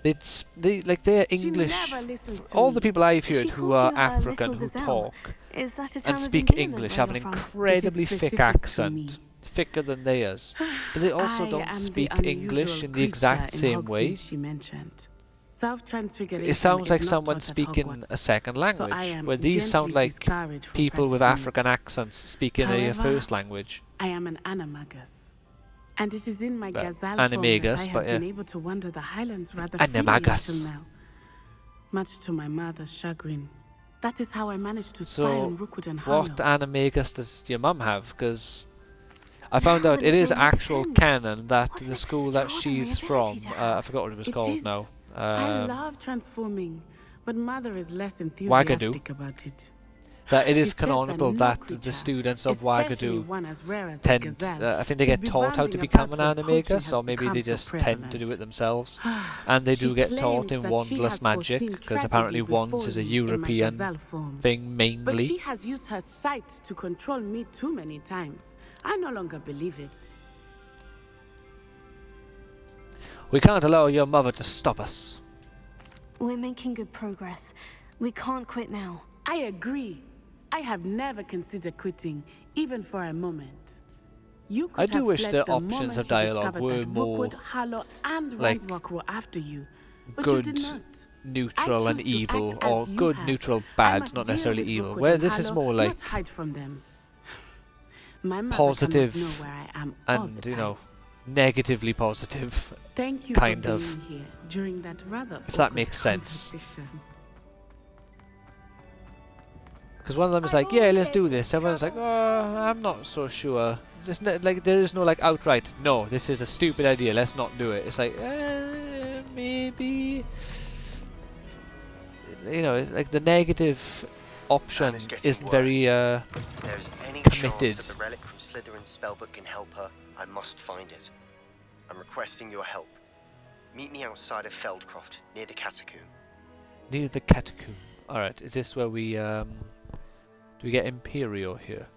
They're English. never listens to All me. the people I've heard She who called are you her African little who gazelle. talk Is that a term and of speak endearment English where have an you're from? incredibly specific thick to accent, me. thicker than theirs. But they also I don't am speak the English unusual in the exact creature in same way. Hogsmeade she mentioned. Self-transfiguration It sounds is like not someone taught at speaking Hogwarts, a second so language, I am where these sound gently like discouraged from people with practicing African it. accents speaking their However, first language. I am an animagus, and it is in my Well, gazelle form that animagus, I have but been yeah. able to wander the Highlands rather freely Animagus. until now. Much to my mother's chagrin. That is how I managed to spy So, on Rookwood and Harlow. what animagus does your mum have? Because I found Now out it that is makes actual sense. canon that What an the school that extraordinary she's from, ability to I have. forgot what it was It called is. now. I love transforming, but Mother is less enthusiastic about it. That it She is says that canonical no that creature, the students of especially Wagadu one as rare as a tend, gazelle, I think they should get be taught how to banding become an about where poaching animagus, has or maybe they become so just tend to do prevalent. it themselves. And they do She get taught claims in that she wandless has magic, foreseen because apparently tragedy wands before is a me in my European gazelle form. thing But mainly. she has used her sight to control me too many times. I no longer believe it. We can't allow your mother to stop us. We're making good progress. We can't quit now. I agree. I have never considered quitting, even for a moment. You could I do have wish fled the the options moment of you dialogue discovered were that more Rookwood, Harlow, and like, Ranrock were after you, but good, you did not. neutral I and choose to evil, act or as you good, have. neutral, I bad, must not deal necessarily with evil. Rookwood Where and this is Harlow, more like not hide from them. My mother positive cannot know where I am all and, the you time. know, negatively positive. Thank you kind for of. being here during that rather If that awkward makes sense. conversation. Because one of them is like, yeah, let's do this. Everyone's like, oh, I'm not so sure. Just like there is no like outright, no, this is a stupid idea, let's not do it. It's like, maybe. You know, it's like the negative option it's getting isn't very If there's any committed. chance that the relic from Slytherin's spellbook can help her, I must find it. I'm requesting your help. Meet me outside of Feldcroft, near the catacomb. Near the catacomb. Alright, is this where we do we get Imperio here?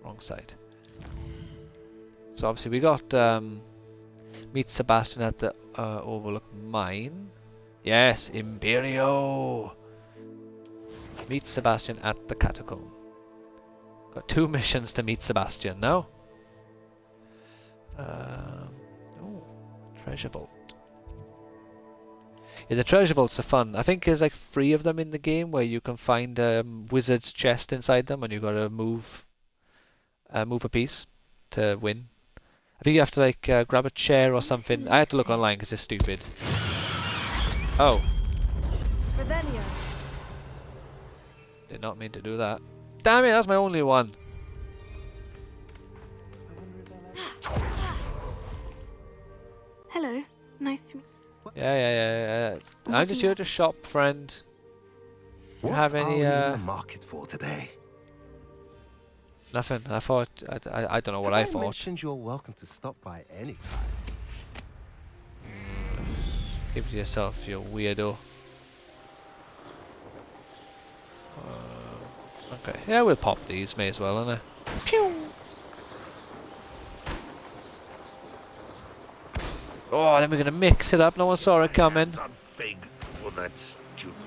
Wrong side. So obviously we got Meet Sebastian at the Overlook Mine. Yes, Imperio! Meet Sebastian at the Catacomb. Got 2 missions to meet Sebastian now. Oh, treasure vault. Yeah, the treasure vaults are fun. I think there's like 3 of them in the game where you can find wizard's chest inside them, and you gotta move a piece to win. I think you have to like grab a chair or something. I had to look online because it's stupid. Oh. Revelio. Did not mean to do that. Damn it, that's my only one. Hello. Nice to meet you. Yeah. I'm just here to shop, friend. You have any What are we in the market for today? Nothing. I thought I don't know what I thought. I mentioned you're welcome to stop by any time. Keep it to yourself, you weirdo. Okay, yeah, we'll pop these. May as well, innit? Pew! Oh, then we're gonna mix it up. No one saw it coming. Fig for that student.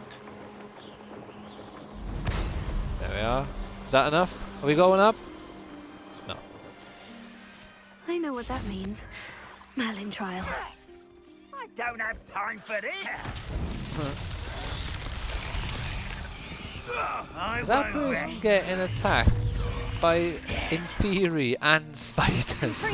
There we are. Is that enough? Are we going up? No. I know what that means. Merlin trial. I don't have time for this. Is that person getting attacked by Inferi and spiders?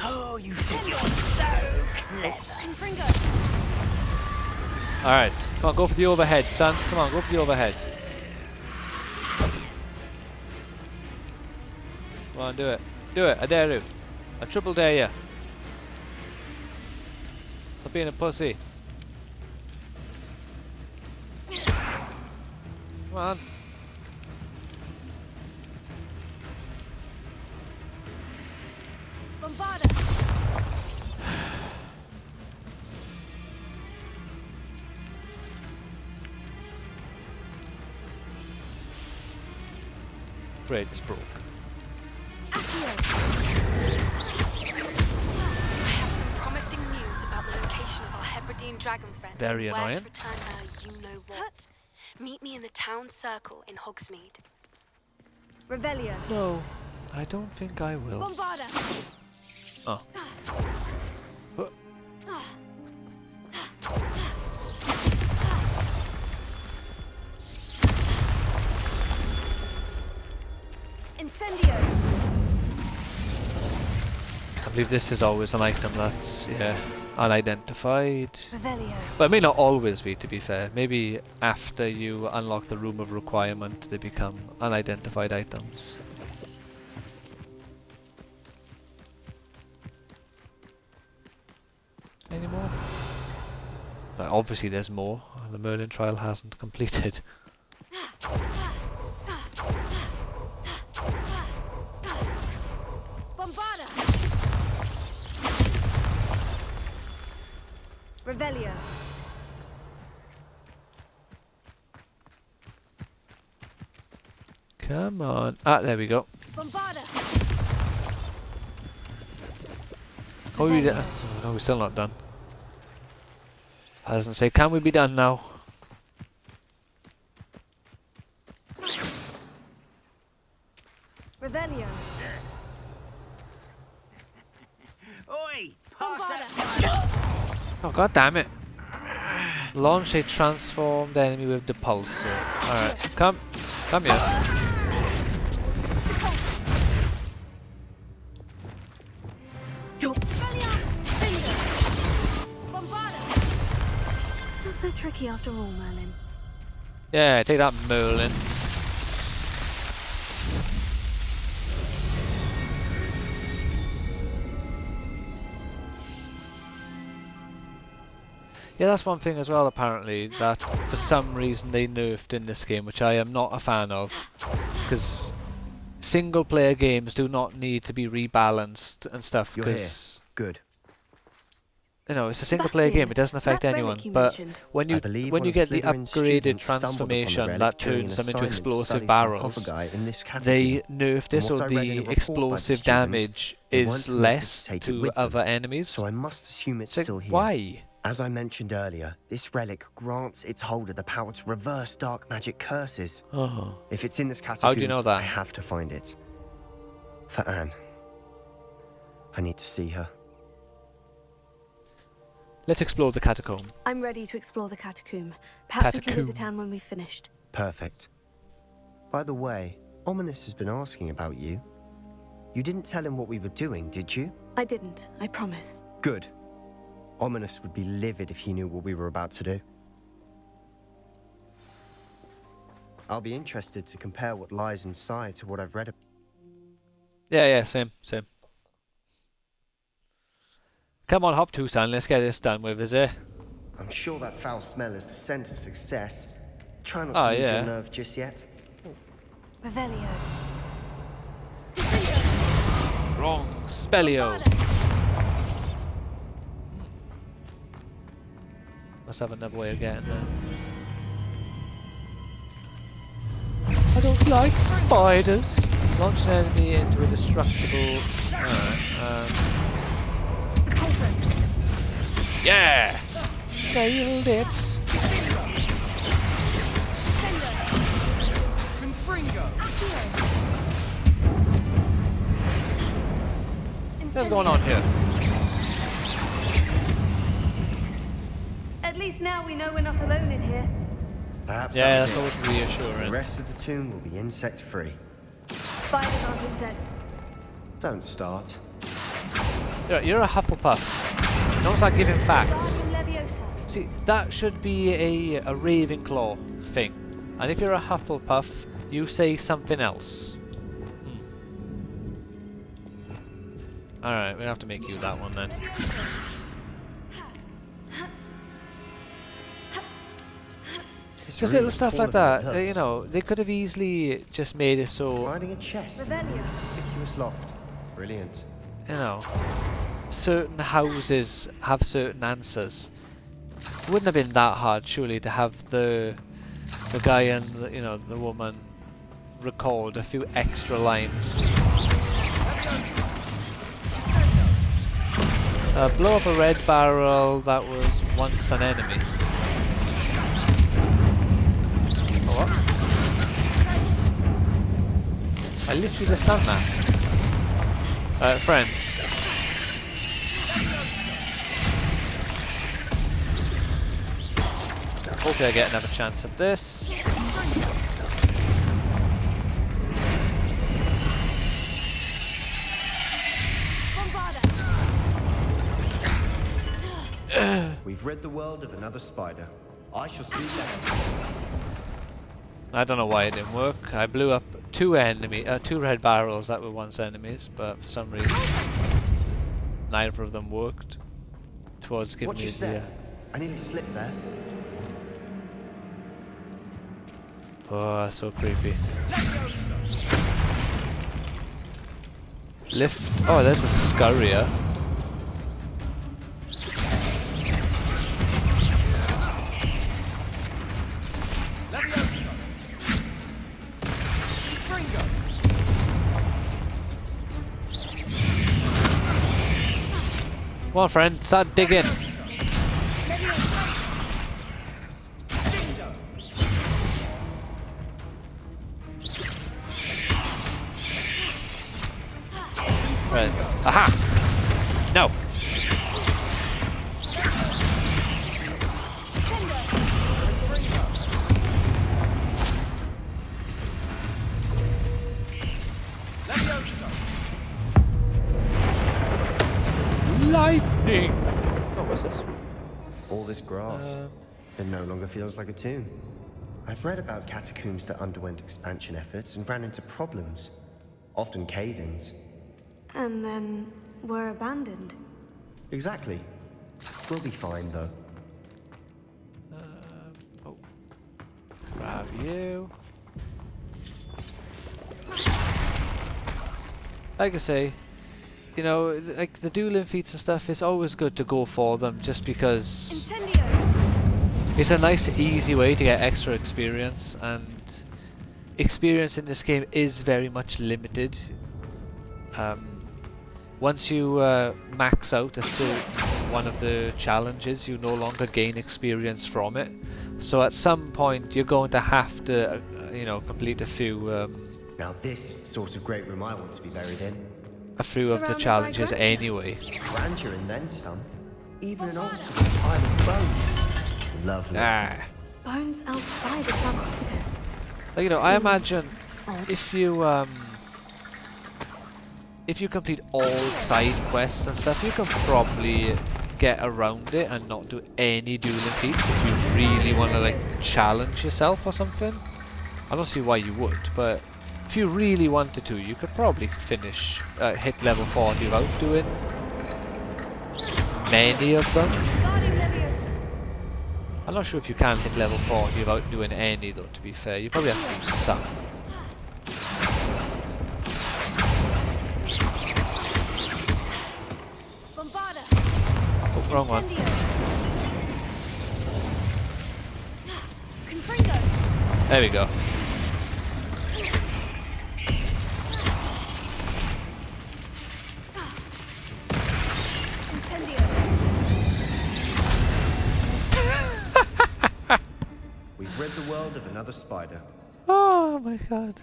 Oh, you think you're so clever. Alright, come on, go for the overhead, son. Come on, go for the overhead. Come on, do it. Do it, I dare you. I triple dare you. Stop being a pussy. Come on. Bombarda. Great, it's broke. I have some promising news about the location of our Hebridean dragon friend. Very and where annoying. to return her, you know what. Meet me in the town circle in Hogsmeade. Revelio. No, I don't think I will. Bombarda. Oh. Incendio. I believe this is always an item that's, yeah, unidentified. Revelio. But it may not always be, to be fair. Maybe after you unlock the Room of Requirement, they become unidentified items. Any more? Obviously there's more. The Merlin trial hasn't completed. Bombarda. Revelio. Come on. Ah, there we go. Bombarda. Oh, we no, we're still not done. I was gonna say, can we be done now? Revelio. Oi! Bombarda. Oh, god damn it. Launch a transformed enemy with the pulsar. Alright, come here. Not so tricky after all, Merlin. Yeah, take that, Merlin. Yeah, that's one thing as well, apparently, that for some reason they nerfed in this game, which I am not a fan of. Because single-player games do not need to be rebalanced and stuff. You're here. Cause Good. you know, it's a single player game, it doesn't affect anyone, but when you get the upgraded transformation that turns them into explosive barrels, they nerfed it so the explosive damage is less to other enemies. So I must assume it's still here. Why? As I mentioned earlier, this relic grants its holder the power to reverse dark magic curses. Oh. If it's in this catacomb, How do you know that? I have to find it. For Anne. I need to see her. Let's explore the catacomb. I'm ready to explore the catacomb. Perhaps we can visit Anne when we've finished. Perfect. By the way, Ominous has been asking about you. You didn't tell him what we were doing, did you? I didn't, I promise. Good. Ominous would be livid if he knew what we were about to do. I'll be interested to compare what lies inside to what I've read. Yeah, same. Come on, hop to, son. Let's get this done with, is it? I'm sure that foul smell is the scent of success. Try not to lose your nerve just yet. Revelio. Wrong. Spellio. Must have another way of getting there. I don't like spiders. Launch an enemy into a destructible... Yeah! Nailed it! What's going on here? At least now we know we're not alone in here. Perhaps that's always reassuring. The rest of the tomb will be insect-free. Spiders aren't insects. Don't start. You're a Hufflepuff. Don't start giving facts. See, that should be a Ravenclaw thing. And if you're a Hufflepuff, you say something else. Alright, we'll have to make you that one then. Just little stuff like that, you know, they could have easily just made it so... Finding a chest. Conspicuous loft. Brilliant. You know, certain houses have certain answers. It wouldn't have been that hard, surely, to have the guy and the woman record a few extra lines. Blow up a red barrel that was once an enemy. What? I literally just done that. Friend. Hopefully I get another chance at this. We've rid the world of another spider. I shall see next. I don't know why it didn't work. I blew up two red barrels that were once enemies, but for some reason neither of them worked. Towards giving me the... I nearly slipped there. Oh, that's so creepy. Lift. Oh, there's a scurrier. Come on, friend, start digging. Right. Aha! No! Lightning! Oh, what's this? All this grass. It no longer feels like a tomb. I've read about catacombs that underwent expansion efforts and ran into problems. Often cave-ins. And then were abandoned. Exactly. We'll be fine, though. Grab you. Like I say, you know, like the dueling feats and stuff, it's always good to go for them just because it's a nice, easy way to get extra experience, and experience in this game is very much limited. Once you max out a certain one of the challenges, you no longer gain experience from it. So at some point, you're going to have to, you know, complete a few. Now this is the sort of great room I want to be buried in. A few of the challenges anyway. Grandeur and then some. Even an altar with a pile of bones. Lovely. Bones outside the sarcophagus. Like, you know, I imagine if you complete all side quests and stuff, you can probably get around it and not do any dueling feats if you really want to like challenge yourself or something. I don't see why you would, but if you really wanted to, you could probably finish, hit level 40 without doing many of them. I'm not sure if you can hit level 40 without doing any though, to be fair. You probably have to do some. Oh, wrong one. There we go. We've rid the world of another spider. Oh my god.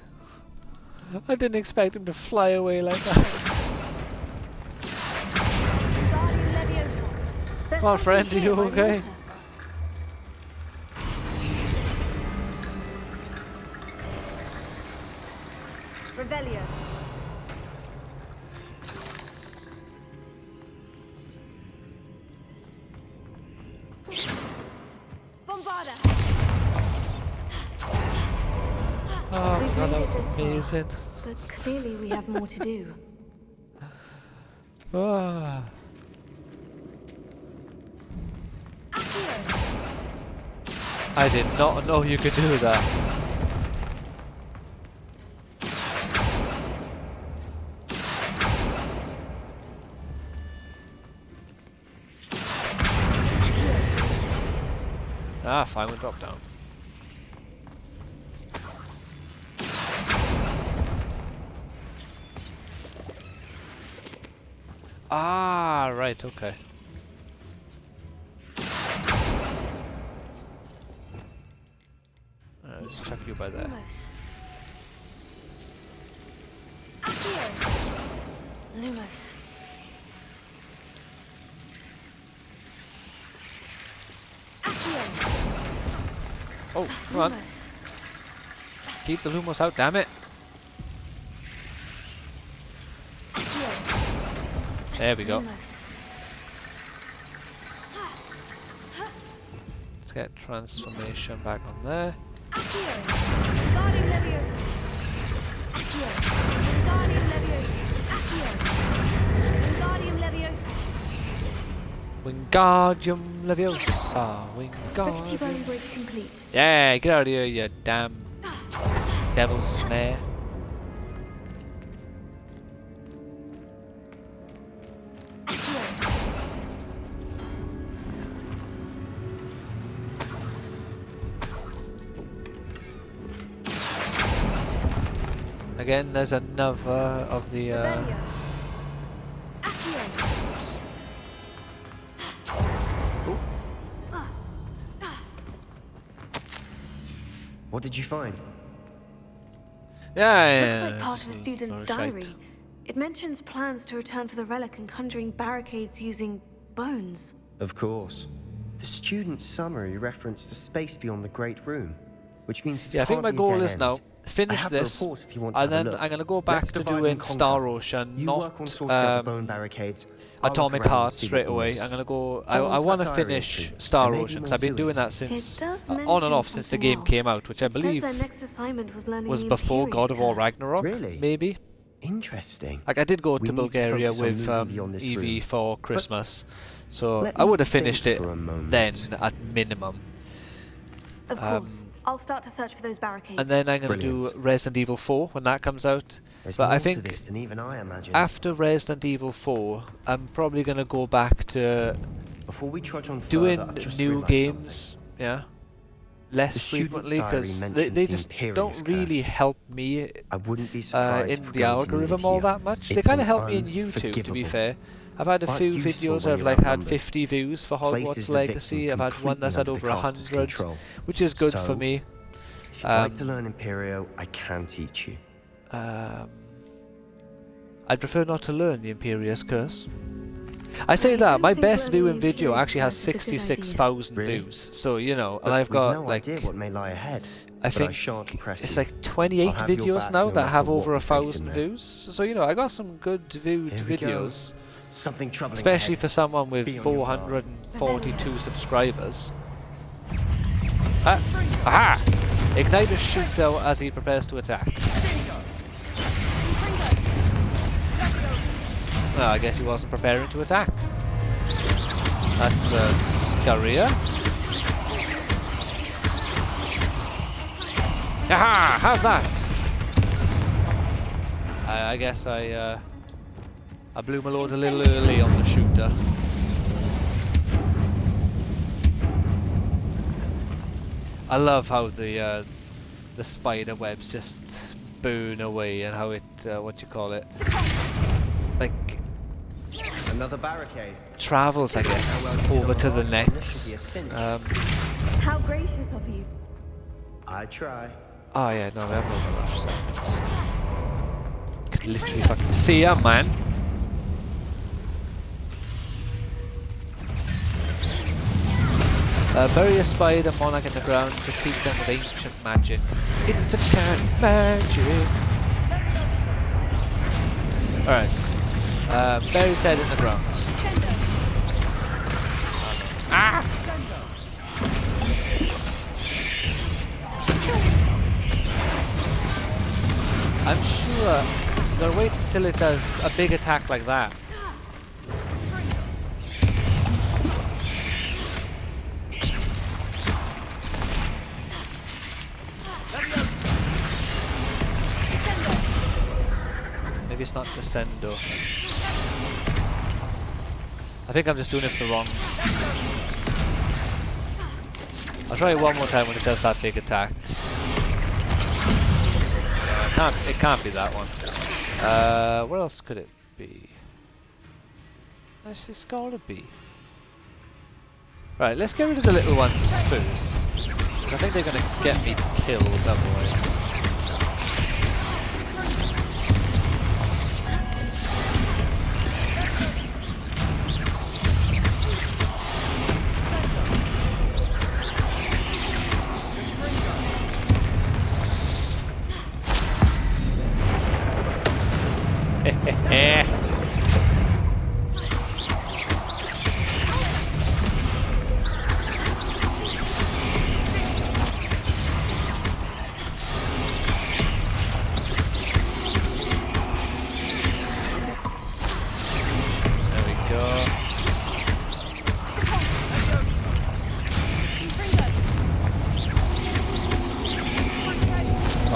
I didn't expect him to fly away like that. Come on, friend, are you okay? Revelio. Bombarda. Oh my god, that was amazing. But clearly we have more to do. Ah. I did not know you could do that. Ah, fine, we'll drop down. Ah, right, okay. Just chuck you by there. Lumos. Oh, come on. Keep the Lumos out, damn it. There we go. Let's get transformation back on there. Wingardium Leviosa. Wingardium. Bridge complete. Yeah, get out of here, you damn devil snare. Again, there's another of the What did you find? Yeah, Looks like part of a student's diary. It mentions plans to return for the relic and conjuring barricades using bones. Of course. The student's summary referenced a space beyond the Great Room, which means it's I think my goal is now finish this, and then I'm gonna go back to doing Star Ocean, not Atomic Heart straight away. I'm gonna go. I want to finish Star Ocean because I've been doing that since on and off since the game came out, which I believe was before God of War Ragnarok. Really? Maybe. Interesting. Like I did go to Bulgaria with Evie for Christmas, so I would have finished it then at minimum. Of course. I'll start to search for those barricades. And then I'm going to do Resident Evil 4 when that comes out. There's But more I to think this than even I imagined. after Resident Evil 4, I'm probably gonna go back to Before we trudge on doing further, I've just new realised games, yeah, less The student's frequently, diary because mentions they the just Imperious don't really curse. help me I wouldn't be surprised if in we're the going to need algorithm it all here. that much. They It's kind of an help me in YouTube, to be unforgivable, fair. I've had a but few useful videos when where I've you're like had outnumbered. 50 views for Places Hogwarts the Legacy. victim I've had one completely that's had under the over caster's 100, control. which is good So, for me. If you'd like to learn Imperio, I can teach you. I'd prefer not to learn the Imperious Curse. I say that, don't my think best learning viewing the video Imperious actually has Curse is a good idea. 66,000 Really? views. So, you know, But and I've we've got no like, idea what may lie ahead. I but think I shan't press it's you. like 28 I'll have your videos back now no that have matter what over we 1,000 face in there. views. So, you know, I got some good viewed Here we go. videos. Something troubling Especially ahead. for someone with Be on your guard. 442 subscribers. Aha! Ignite a shootout as he prepares to attack. Well, I guess he wasn't preparing to attack. That's scurrier. Aha! How's that? I guess I blew my load a little early on the shooter. I love how the spider webs just burn away and how it what you call it, like Another barricade. travels, I guess, over to the next. How gracious of you. I try. Oh yeah, no, we haven't over that for a second. Could literally fucking see ya, man. Bury a spider monarch in the ground, defeat them with ancient magic. It's a kind of magic. Alright. Bury his head in the ground. Ah! I'm sure I'm gonna wait until it does a big attack like that. Maybe it's not Descendo. I think I'm just doing it the wrong. I'll try it one more time when it does that big attack. It can't be that one. What else could it be? It's gotta be. Right, let's get rid of the little ones first. I think they're gonna get me killed otherwise.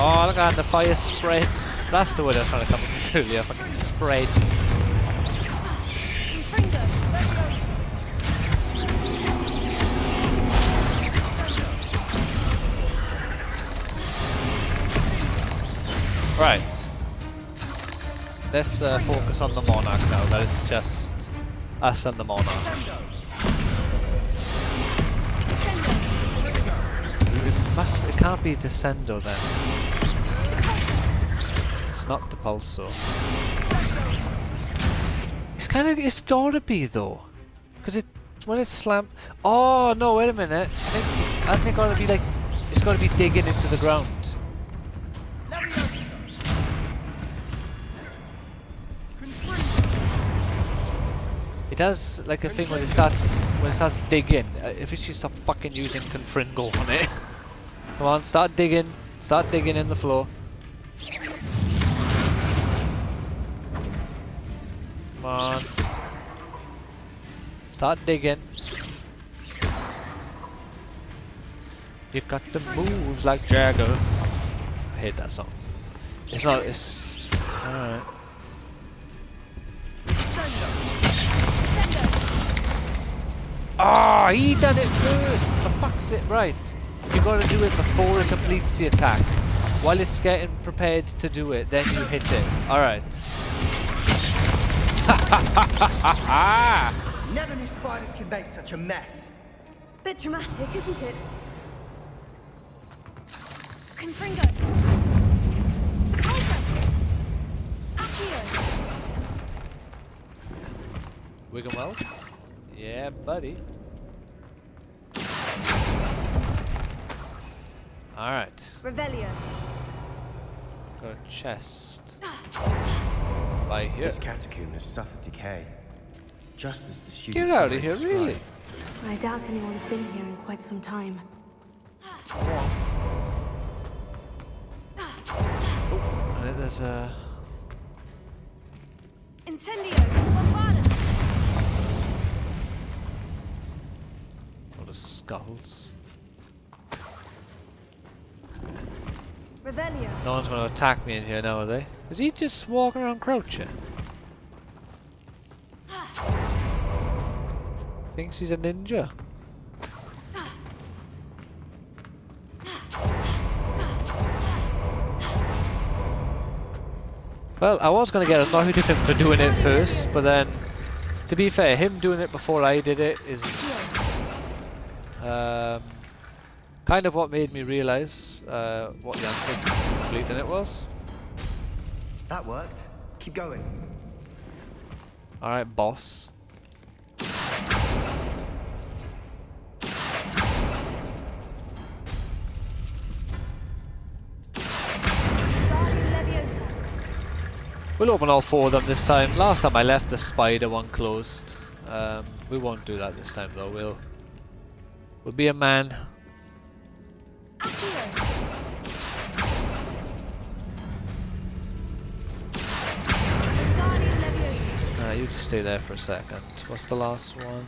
Oh, look at the fire spread. That's the word I was trying to come up with earlier. Fucking spread. Right. Let's focus on the Monarch now. That is just us and the Monarch. It can't be Descendo then. It's not Depulso. It's gotta be though. Because when it's slammed. Oh no, wait a minute. I think hasn't it gotta be like it's gotta be digging into the ground. It does like a thing when it starts digging. If it should stop fucking using Confringle on it. Come on, start digging in the floor. Come on. Start digging. You got the moves like Jagger. I hate that song. It's Alright. Oh, he done it first! For fuck's sake, right. You gotta do it before it completes the attack. While it's getting prepared to do it, then you hit it. Alright. Never knew spiders could make such a mess. Bit dramatic, isn't it? Confringo. Wiggum Wells? Yeah, buddy. Alright. Revelio. Got a chest. Right here. This catacomb has suffered decay. Just as the students. Get out of here, really? I doubt anyone's been here in quite some time. Oh, and there's a... Incendio! Bombada! lot of skulls. Revelio. No one's going to attack me in here now, are they? Is he just walking around crouching? Thinks he's a ninja. Well, I was going to get annoyed at him for doing it first, but then, to be fair, him doing it before I did it is kind of what made me realise what the answer to completing it was. That worked. Keep going. Alright, boss. We'll open all four of them this time. Last time I left the spider one closed. We won't do that this time though. We'll be a man. You just stay there for a second. What's the last one?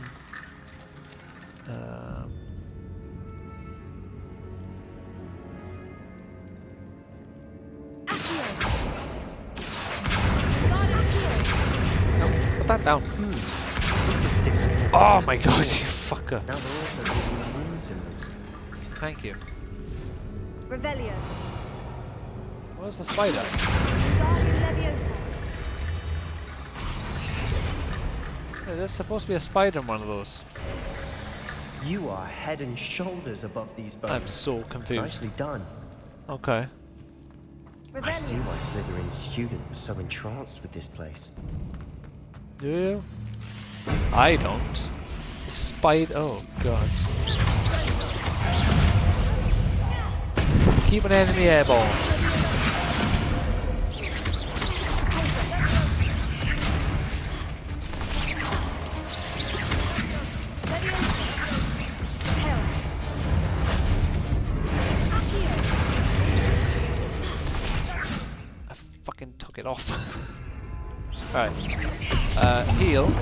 Put that down. This looks different. Oh my god, you fucker. Now they're also giving the moon symbols. Thank you. Revelio. Where's the spider? Yeah, there's supposed to be a spider in one of those. You are head and shoulders above these bones. I'm so confused. Nicely done. Okay. I see why Slytherin's student was so entranced with this place. Do you? I don't. Spider. Oh god. Keep an enemy airborne. I fucking took it off. Alright. Heal. Go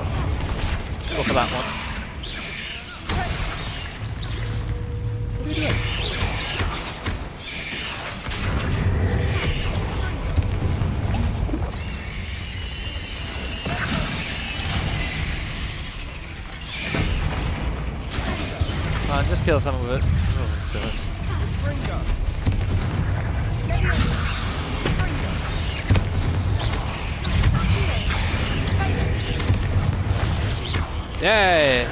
for that one. What are you doing? Just kill some of it. Oh, goodness. Yay!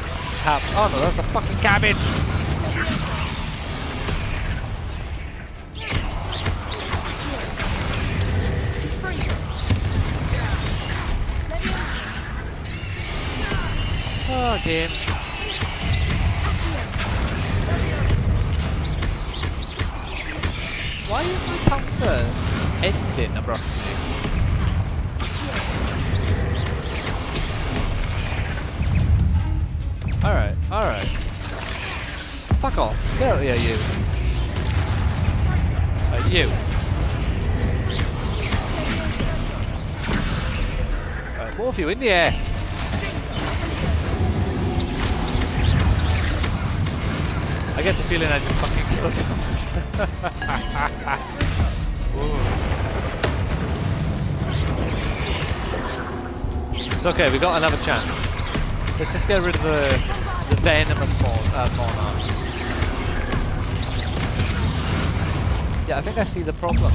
Oh no, that's the fucking cabbage! Oh, game. Why is my counter ending abruptly? Alright, alright. Fuck off. Get out of here, you. You. Alright, more of you in the air. I get the feeling I just fucking killed him. It's okay, we got another chance. Let's just get rid of the venomous monarchs. Yeah, I think I see the problem.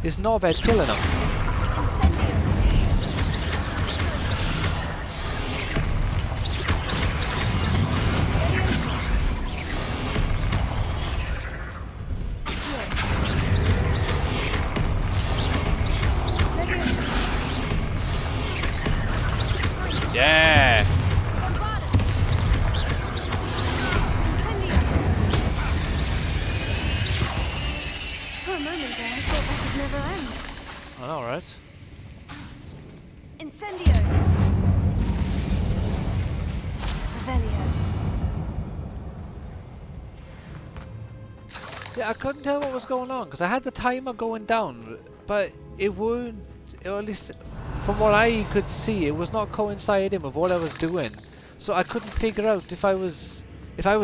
Is Norbert killing them? Yeah! For a moment there, I thought that would never end. I know, right? Incendio! Revelio. Yeah, I couldn't tell what was going on because I had the timer going down, but it weren't, or at least from what I could see, it was not coinciding with what I was doing. So I couldn't figure out if I was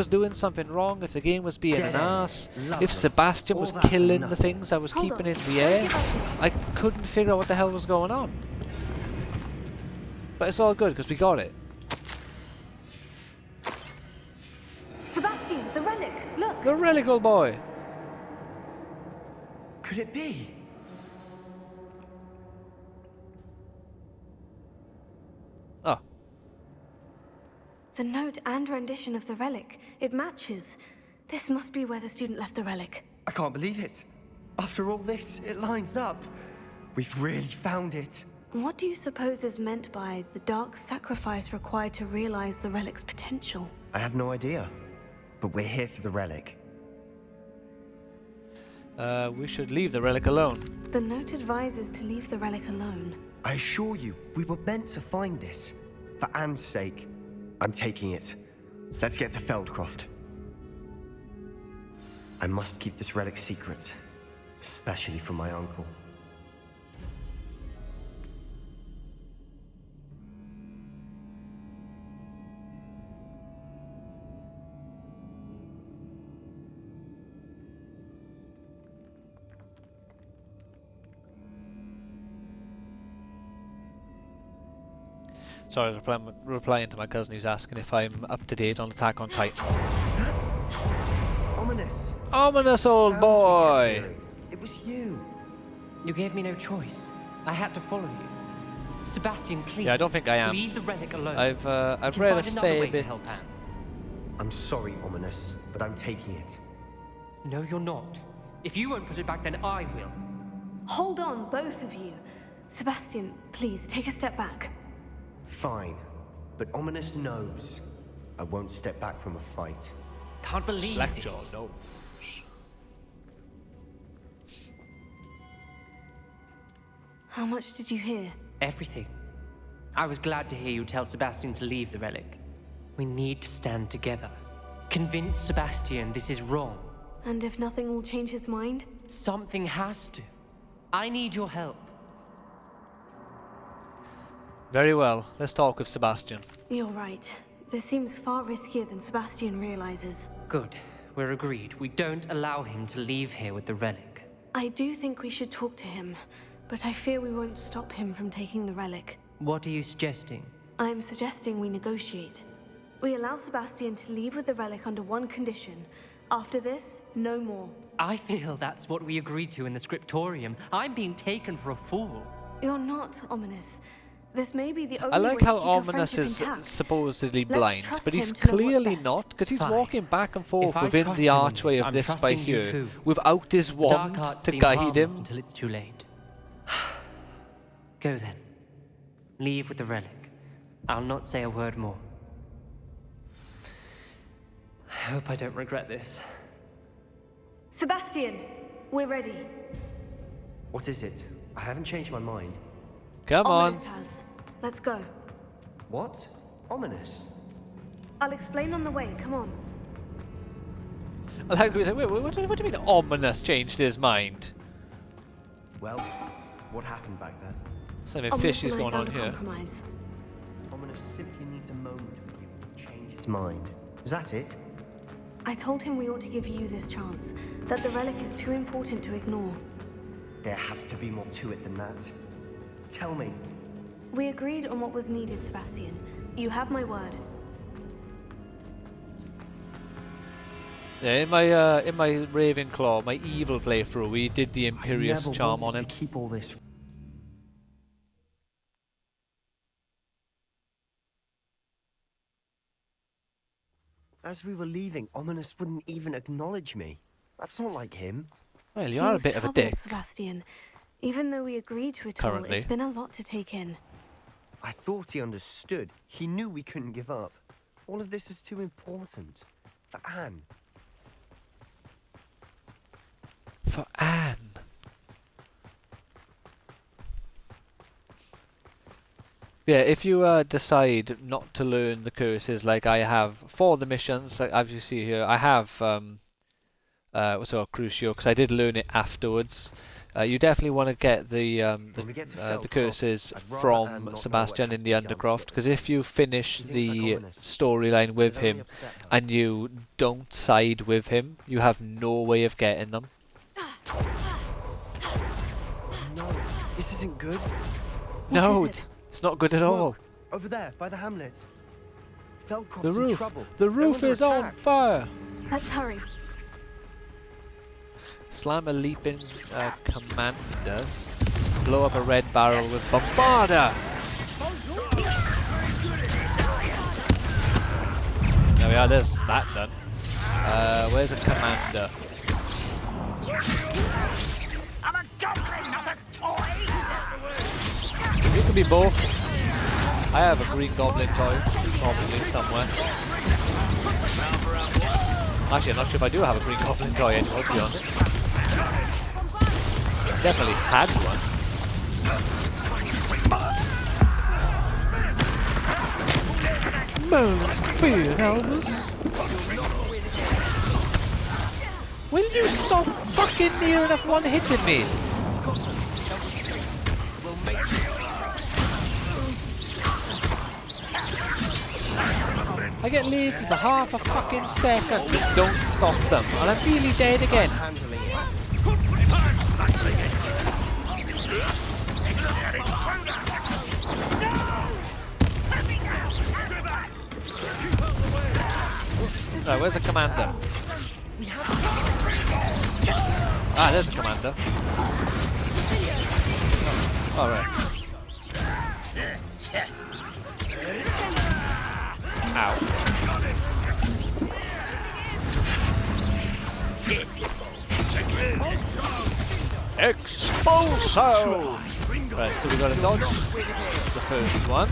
doing something wrong, if the game was being an ass, if Sebastian was killing the things I was keeping in the air. I couldn't figure out what the hell was going on. But it's all good because we got it. Sebastian, the relic! Look! The relic, old boy! Could it be? Oh. The note and rendition of the relic. It matches. This must be where the student left the relic. I can't believe it. After all this, it lines up. We've really found it. What do you suppose is meant by the dark sacrifice required to realize the relic's potential? I have no idea. But we're here for the relic. We should leave the relic alone. The note advises to leave the relic alone. I assure you, we were meant to find this. For Anne's sake. I'm taking it. Let's get to Feldcroft. I must keep this relic secret. Especially from my uncle. Sorry, I was replying to my cousin who's asking if I'm up to date on Attack on Titan. Is that ominous? Ominous old boy! It was you. You gave me no choice. I had to follow you. Sebastian, please. Yeah, I don't think I am. Leave the relic alone. I've read a fair bit. I'm sorry, Ominous, but I'm taking it. No, you're not. If you won't put it back, then I will. Hold on, both of you. Sebastian, please, take a step back. Fine, but Ominous knows I won't step back from a fight. Can't believe this. No. How much did you hear? Everything. I was glad to hear you tell Sebastian to leave the relic. We need to stand together. Convince Sebastian this is wrong. And if nothing will change his mind? Something has to. I need your help. Very well. Let's talk with Sebastian. You're right. This seems far riskier than Sebastian realizes. Good. We're agreed. We don't allow him to leave here with the relic. I do think we should talk to him, but I fear we won't stop him from taking the relic. What are you suggesting? I'm suggesting we negotiate. We allow Sebastian to leave with the relic under one condition. After this, no more. I feel that's what we agreed to in the scriptorium. I'm being taken for a fool. You're not, Ominous. This may be the only I like way to how keep your Ominous friendship is intact. supposedly Let's blind, trust but he's him to know what's clearly best. not, because he's Fine. walking back and forth If I within trust the him on archway this, of I'm this by trusting you here, too. without his The dark wand arts to seem guide harmless him. until it's too late. Go then. Leave with the relic. I'll not say a word more. I hope I don't regret this. Sebastian, we're ready. What is it? I haven't changed my mind. Come on. Ominous has. Let's go. What? Ominous? I'll explain on the way. Come on. I like wait, what do you mean Ominous changed his mind? Well, what happened back there? Something Ominous fishy's and I going on found a here. compromise. Ominous simply needs a moment with you to change its mind. Is that it? I told him we ought to give you this chance, that the relic is too important to ignore. There has to be more to it than that. Tell me. We agreed on what was needed, Sebastian. You have my word. Yeah, in my Ravenclaw, my evil playthrough, we did the Imperious charm on him. To keep all this. As we were leaving, Ominous wouldn't even acknowledge me. That's not like him. Well, you are a bit of a dick. Sebastian. Even though we agreed to it Currently. all, it's been a lot to take in. I thought he understood. He knew we couldn't give up. All of this is too important. For Anne. For Anne. Yeah, if you decide not to learn the curses like I have for the missions, like, as you see here, I have what's it called, Crucio, because I did learn it afterwards. You definitely want to get the curses from Sebastian in the Undercroft, because if you finish the storyline with him and you don't side with him, you have no way of getting them. No, this isn't good. No, it's not good at all. Over there, by the hamlet. Feldcroft's The in roof. trouble. The roof is on fire. Let's hurry. Slam a leaping commander. Blow up a red barrel with bombarder. There we are. There's that done. Where's a commander? I'm a goblin, not a toy! You can be both. I have a green goblin toy, probably somewhere. Actually, I'm not sure if I do have a green goblin toy anymore, to be honest. Definitely had one. Moans fear, Albus. Will you stop fucking near enough one-hitting me? I get lazy for half a fucking second and don't stop them, and I'm really dead again. Right, where's the commander? Ah, there's a commander. Alright. Ow. Expulso! Right, so we gotta dodge the first one.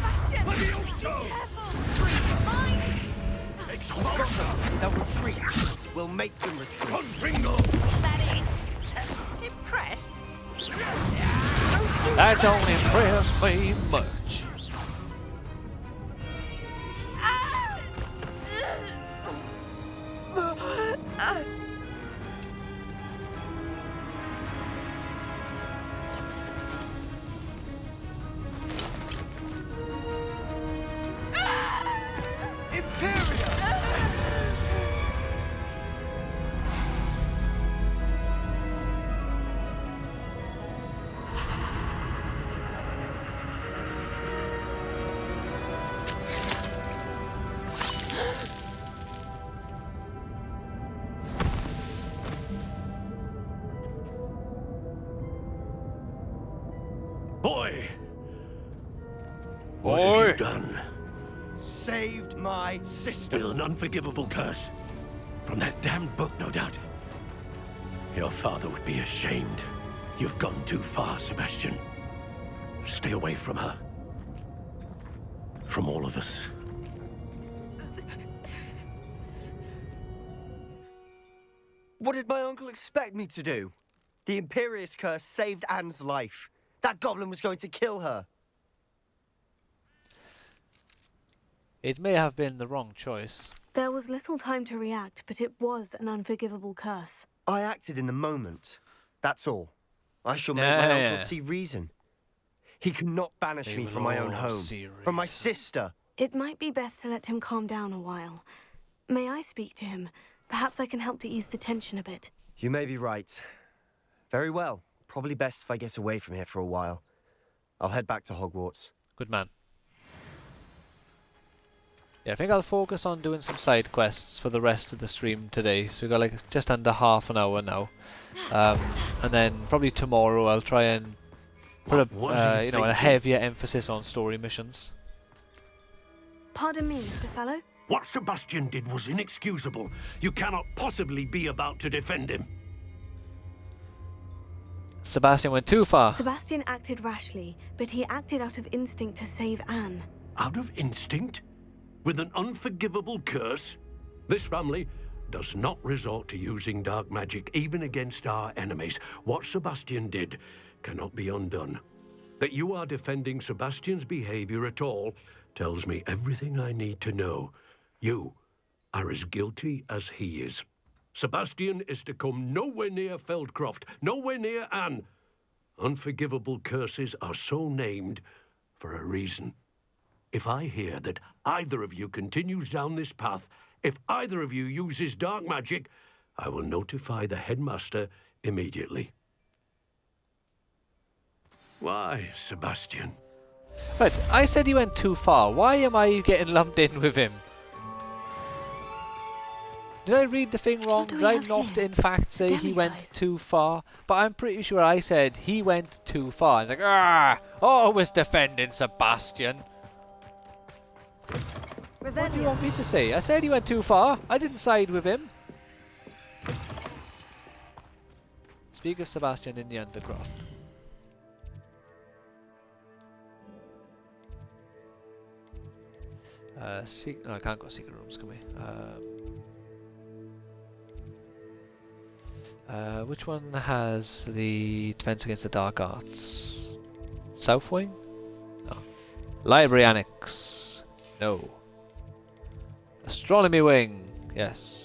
They'll retreat. We'll make them retreat. Is that it? Impressed? That don't impress me much. Boy! What have you done? Saved my sister. With an unforgivable curse. From that damned book, no doubt. Your father would be ashamed. You've gone too far, Sebastian. Stay away from her. From all of us. What did my uncle expect me to do? The Imperious curse saved Anne's life. That goblin was going to kill her. It may have been the wrong choice. There was little time to react, but it was an unforgivable curse. I acted in the moment. That's all. I shall make my uncle see reason. He cannot banish me from my own home. From my sister. It might be best to let him calm down a while. May I speak to him? Perhaps I can help to ease the tension a bit. You may be right. Very well. Probably best if I get away from here for a while. I'll head back to Hogwarts. Good man. Yeah, I think I'll focus on doing some side quests for the rest of the stream today. So we've got like just under half an hour now. And then probably tomorrow I'll try and put a heavier emphasis on story missions. Pardon me, Mr. Sallow? What Sebastian did was inexcusable. You cannot possibly be about to defend him. Sebastian went too far. Sebastian acted rashly, but he acted out of instinct to save Anne. Out of instinct? With an unforgivable curse? This family does not resort to using dark magic even against our enemies. What Sebastian did cannot be undone. That you are defending Sebastian's behavior at all tells me everything I need to know. You are as guilty as he is. Sebastian is to come nowhere near Feldcroft, nowhere near Anne. Unforgivable curses are so named for a reason. If I hear that either of you continues down this path, if either of you uses dark magic, I will notify the headmaster immediately. Why, Sebastian? Right, I said he went too far. Why am I getting lumped in with him? Did I read the thing wrong? Did I not in fact say he went too far? But I'm pretty sure I said he went too far. It's like, always defending Sebastian. What do you want me to say? I said he went too far. I didn't side with him. Speak of Sebastian in the Undercroft. No, I can't go secret rooms, can we? Which one has the defense against the dark arts? South Wing? No. Library Annex? No. Astronomy Wing? Yes.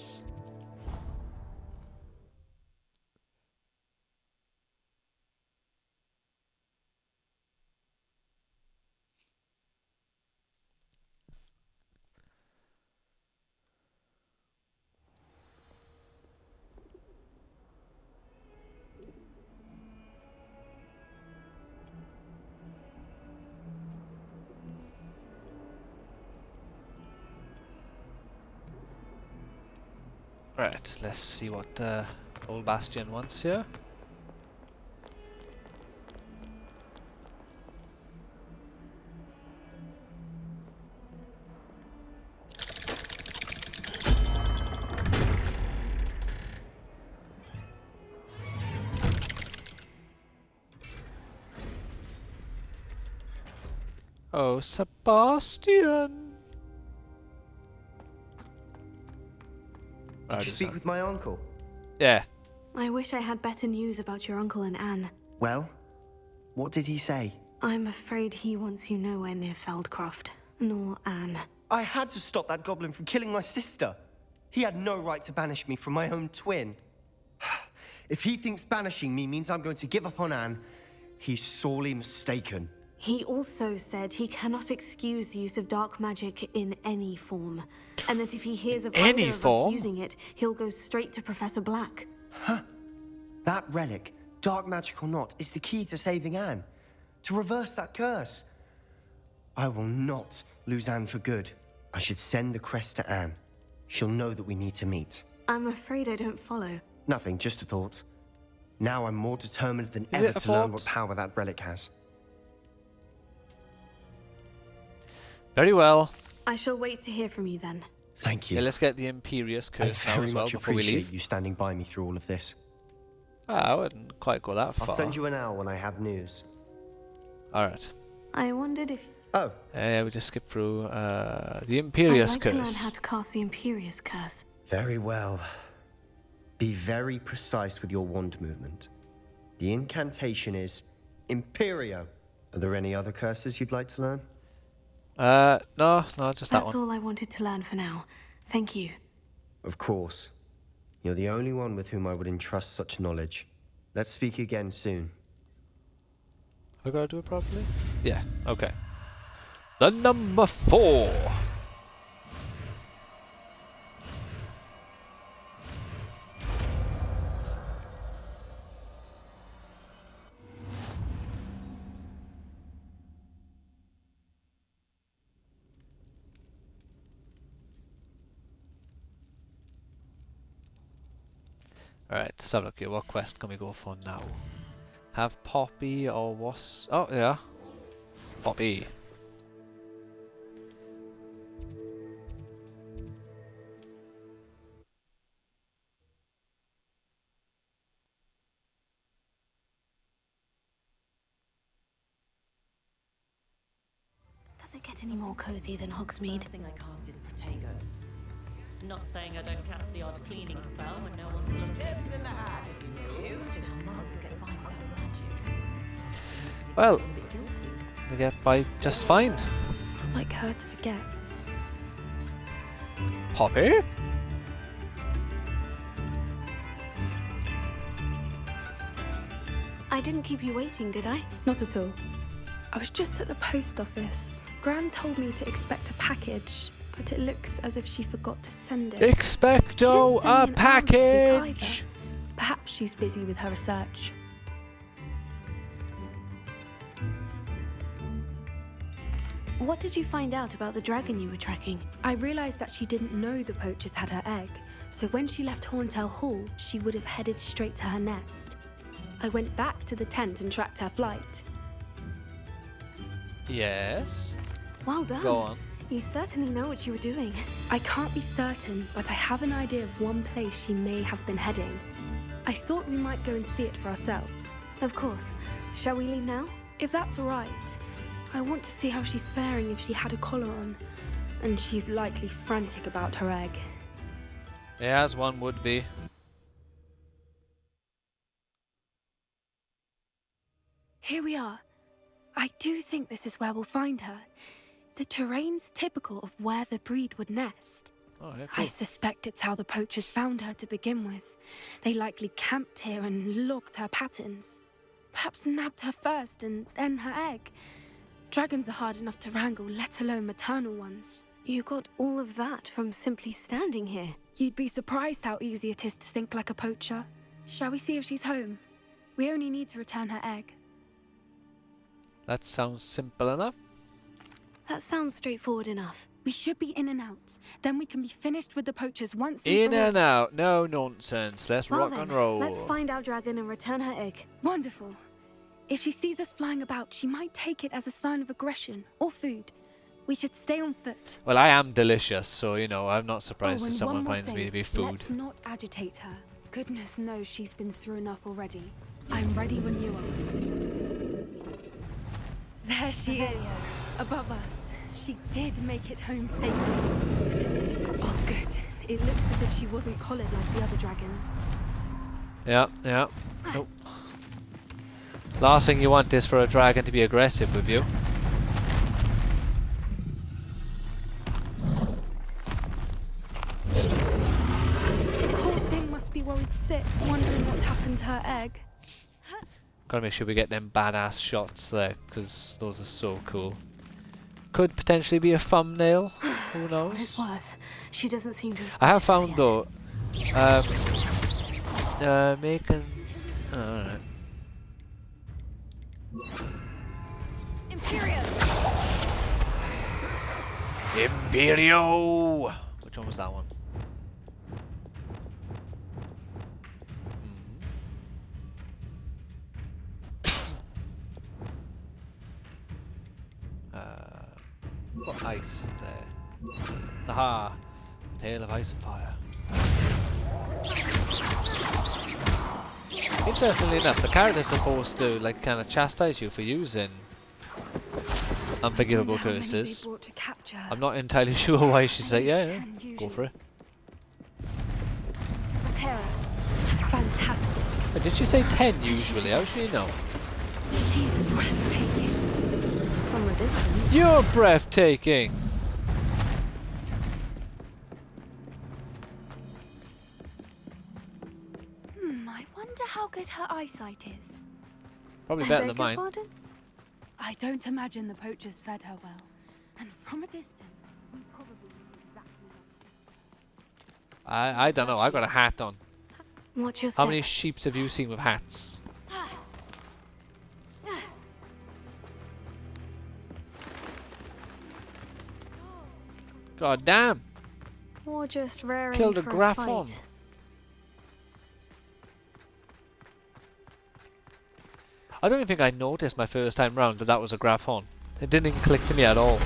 Right, let's see what old Bastion wants here. Oh, Sebastian! Did you speak with my uncle? Yeah. I wish I had better news about your uncle and Anne. Well, what did he say? I'm afraid he wants you nowhere near Feldcroft, nor Anne. I had to stop that goblin from killing my sister. He had no right to banish me from my own twin. If he thinks banishing me means I'm going to give up on Anne, he's sorely mistaken. He also said he cannot excuse the use of dark magic in any form, and that if he hears of either of us using it, he'll go straight to Professor Black. Huh? That relic, dark magic or not, is the key to saving Anne. To reverse that curse. I will not lose Anne for good. I should send the crest to Anne. She'll know that we need to meet. I'm afraid I don't follow. Nothing, just a thought. Now I'm more determined than ever to learn what power that relic has. Very well. I shall wait to hear from you then. Thank you. Okay, let's get the Imperious Curse now as well before we leave. I very much appreciate you standing by me through all of this. I wouldn't quite go that far. I'll send you an owl when I have news. Alright. I wondered if... Oh. Yeah, we just skipped through the Imperious I'd like Curse. to learn how to cast the Imperious Curse. Very well. Be very precise with your wand movement. The incantation is Imperio. Are there any other curses you'd like to learn? No, just that one. That's all I wanted to learn for now. Thank you. Of course. You're the only one with whom I would entrust such knowledge. Let's speak again soon. I gotta do it properly? Yeah, okay. The number 4. Alright, let's have a look here. What quest can we go for now? Have Poppy or what's... Oh, yeah. Poppy. Does it get any more cozy than Hogsmeade? Thing I cast is Protego. Not saying I don't cast the odd cleaning spell when no one's looking. Tips in the hat. Question how mugs get by without magic. Well, we get by just fine. It's not like her to forget. Poppy? I didn't keep you waiting, did I? Not at all. I was just at the post office. Gran told me to expect a package, but it looks as if she forgot to send it. Expecto a package! Perhaps she's busy with her research. What did you find out about the dragon you were tracking? I realized that she didn't know the poachers had her egg, so when she left Horntail Hall, she would have headed straight to her nest. I went back to the tent and tracked her flight. Yes. Well done. Go on. You certainly know what you were doing. I can't be certain, but I have an idea of one place she may have been heading. I thought we might go and see it for ourselves. Of course. Shall we leave now? If that's all right. I want to see how she's faring if she had a collar on. And she's likely frantic about her egg. Yeah, as one would be. Here we are. I do think this is where we'll find her. The terrain's typical of where the breed would nest. Oh, yeah, cool. I suspect it's how the poachers found her to begin with. They likely camped here and logged her patterns. Perhaps nabbed her first and then her egg. Dragons are hard enough to wrangle, let alone maternal ones. You got all of that from simply standing here. You'd be surprised how easy it is to think like a poacher. Shall we see if she's home? We only need to return her egg. That sounds simple enough. That sounds straightforward enough. We should be in and out. Then we can be finished with the poachers once and In for all. and out. No nonsense. Let's Well rock then, and roll. let's find our dragon and return her egg. Wonderful. If she sees us flying about, she might take it as a sign of aggression or food. We should stay on foot. Well, I am delicious, so, you know, I'm not surprised if and someone one more finds thing. me to be food. Let's not agitate her. Goodness knows she's been through enough already. I'm ready when you are. There she is, above us. She did make it home safely. Oh, good. It looks as if she wasn't collared like the other dragons. Yeah. Nope. Last thing you want is for a dragon to be aggressive with you. Poor thing must be worried sick, wondering what happened to her egg. Gotta make sure we get them badass shots there, because those are so cool. Could potentially be a thumbnail. Who knows? For what it's worth, she doesn't seem to have I have spotted us found yet. though, making. Alright. Imperio! Which one was that one? Got ice there. Aha! Tale of Ice and Fire. Interestingly enough, the character's supposed to like kind of chastise you for using unforgivable curses. I'm not entirely sure why she's like, yeah, go for it. Fantastic. But did she say 10 usually? How does she know? She's breathtaking. From a distance. You're breathtaking! I wonder how good her eyesight is. Probably better than mine. Pardon? I don't imagine the poachers fed her well. And from a distance, we probably knew exactly what I don't know, I got a hat on. Watch your How step. many sheeps have you seen with hats? God damn! Or just raring Killed a for Graphon. fight. I don't even think I noticed my first time round that that was a Graphon. It didn't even click to me at all.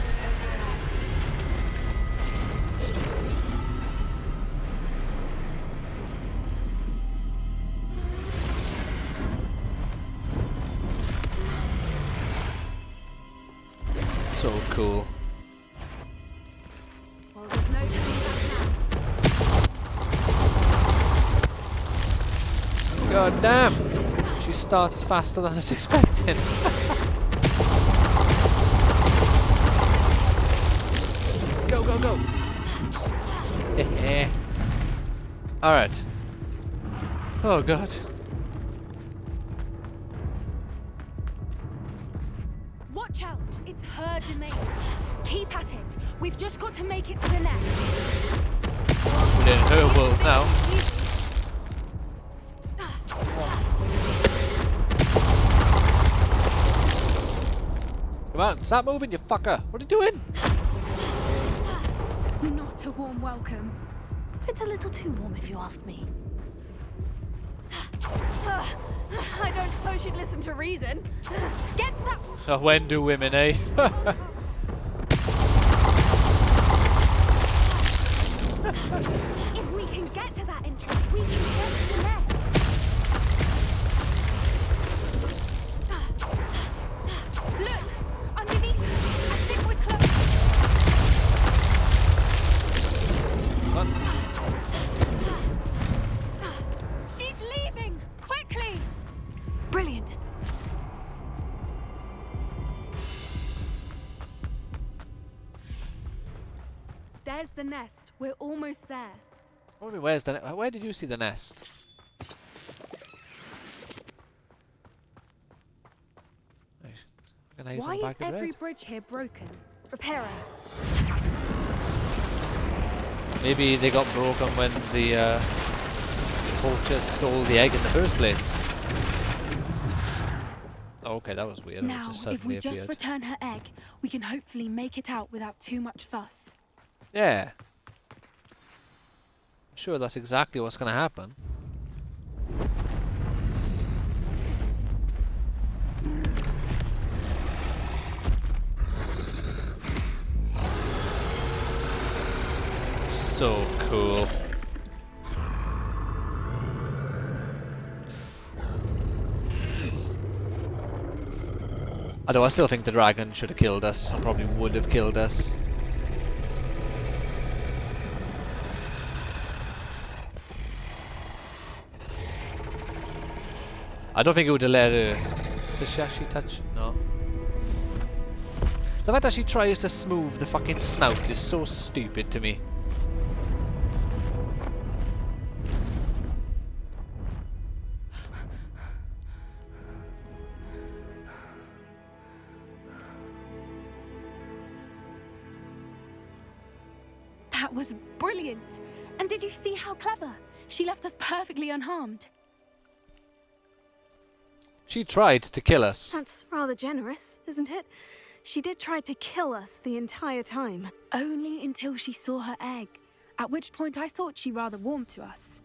So cool. Well, there's no turning back now. God damn! She starts faster than I was expecting. Go, go, go! Alright. Oh god. Watch out! It's her domain. Keep at it. We've just got to make it to the nest. We're in her world now. Come on, stop moving, you fucker! What are you doing? Not a warm welcome. It's a little too warm, if you ask me. I don't suppose she'd listen to reason. Get to that. So when do women, eh? If we can get to that entrance, we can get to the nest. Look! Underneath! I think we're close. What? She's leaving! Quickly! Brilliant. There's the nest. We're almost there. Where's the where did you see the nest? Why is every bridge here broken? Repairer. Maybe they got broken when the poacher stole the egg in the first place. Oh, okay, that was weird. Now, just if we appeared. just return her egg, we can hopefully make it out without too much fuss. Yeah. I'm sure that's exactly what's going to happen. So cool. Although I still think the dragon should have killed us, or probably would have killed us. I don't think it would have let her... Does she actually touch? No. The fact that she tries to smooth the fucking snout is so stupid to me. That was brilliant! And did you see how clever? She left us perfectly unharmed. She tried to kill us. That's rather generous, isn't it? She did try to kill us the entire time. Only until she saw her egg, at which point I thought she rather warmed to us.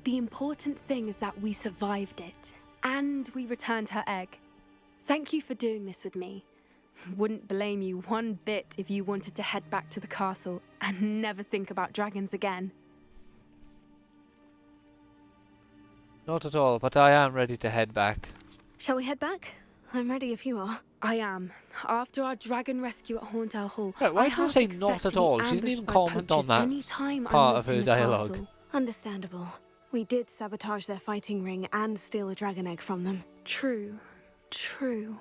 The important thing is that we survived it, and we returned her egg. Thank you for doing this with me. Wouldn't blame you one bit if you wanted to head back to the castle and never think about dragons again. Not at all, but I am ready to head back. Shall we head back? I'm ready if you are. I am. After our dragon rescue at Hauntel Hall, Wait, why did you say not at all? She didn't even comment on that part of her dialogue. Understandable. We did sabotage their fighting ring and steal a dragon egg from them. True. True.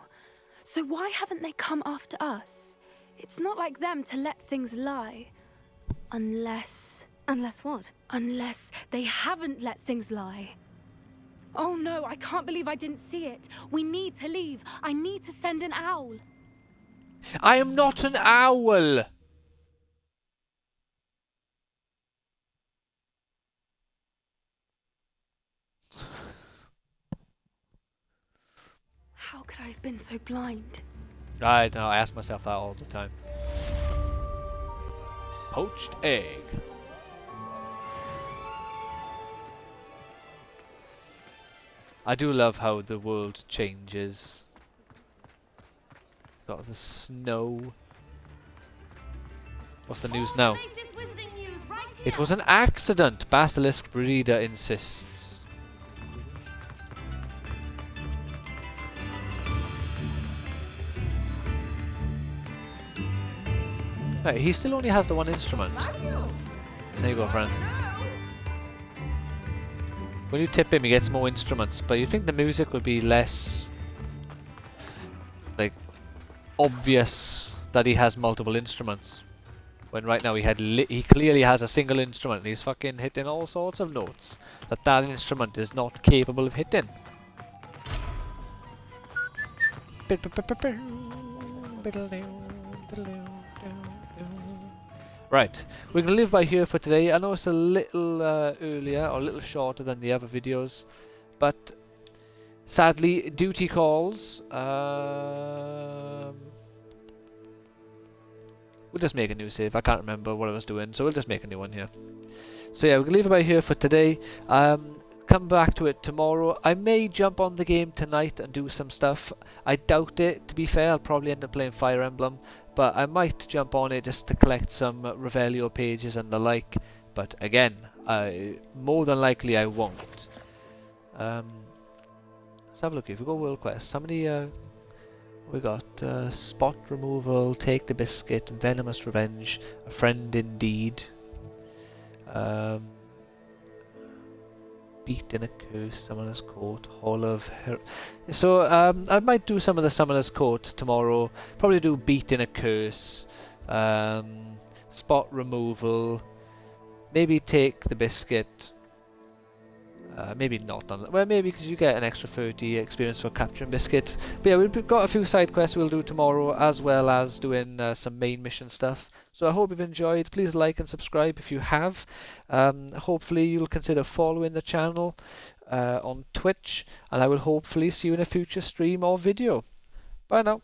So why haven't they come after us? It's not like them to let things lie. Unless... Unless what? Unless they haven't let things lie. Oh no, I can't believe I didn't see it. We need to leave. I need to send an owl. I am not an owl! How could I have been so blind? I know, I ask myself that all the time. Poached egg. I do love how the world changes. Got the snow. What's the news now? It was an accident, Basilisk Breeder insists. Right, he still only has the one instrument. There you go, friend. When you tip him, he gets more instruments, but you think the music would be less, like, obvious that he has multiple instruments. When right now he clearly has a single instrument and he's fucking hitting all sorts of notes that instrument is not capable of hitting. Right, we're going to leave by here for today. I know it's a little earlier or a little shorter than the other videos, but sadly, duty calls. We'll just make a new save. I can't remember what I was doing, so we'll just make a new one here. So yeah, we're going to leave it by here for today. Come back to it tomorrow. I may jump on the game tonight and do some stuff. I doubt it, to be fair. I'll probably end up playing Fire Emblem, but I might jump on it just to collect some Revelio pages and the like. But again, more than likely I won't. Let's have a look here. If we go World Quest, how many... we got Spot Removal, Take the Biscuit, Venomous Revenge, A Friend Indeed, Beat in a Curse, Summoner's Court, Hall of So I might do some of the Summoner's Court tomorrow. Probably do Beat in a Curse, Spot Removal, maybe Take the Biscuit. Maybe not on that. Well, maybe because you get an extra 30 experience for capturing Biscuit. But yeah, we've got a few side quests we'll do tomorrow, as well as doing some main mission stuff. So I hope you've enjoyed. Please like and subscribe if you have. Hopefully you'll consider following the channel on Twitch, and I will hopefully see you in a future stream or video. Bye now.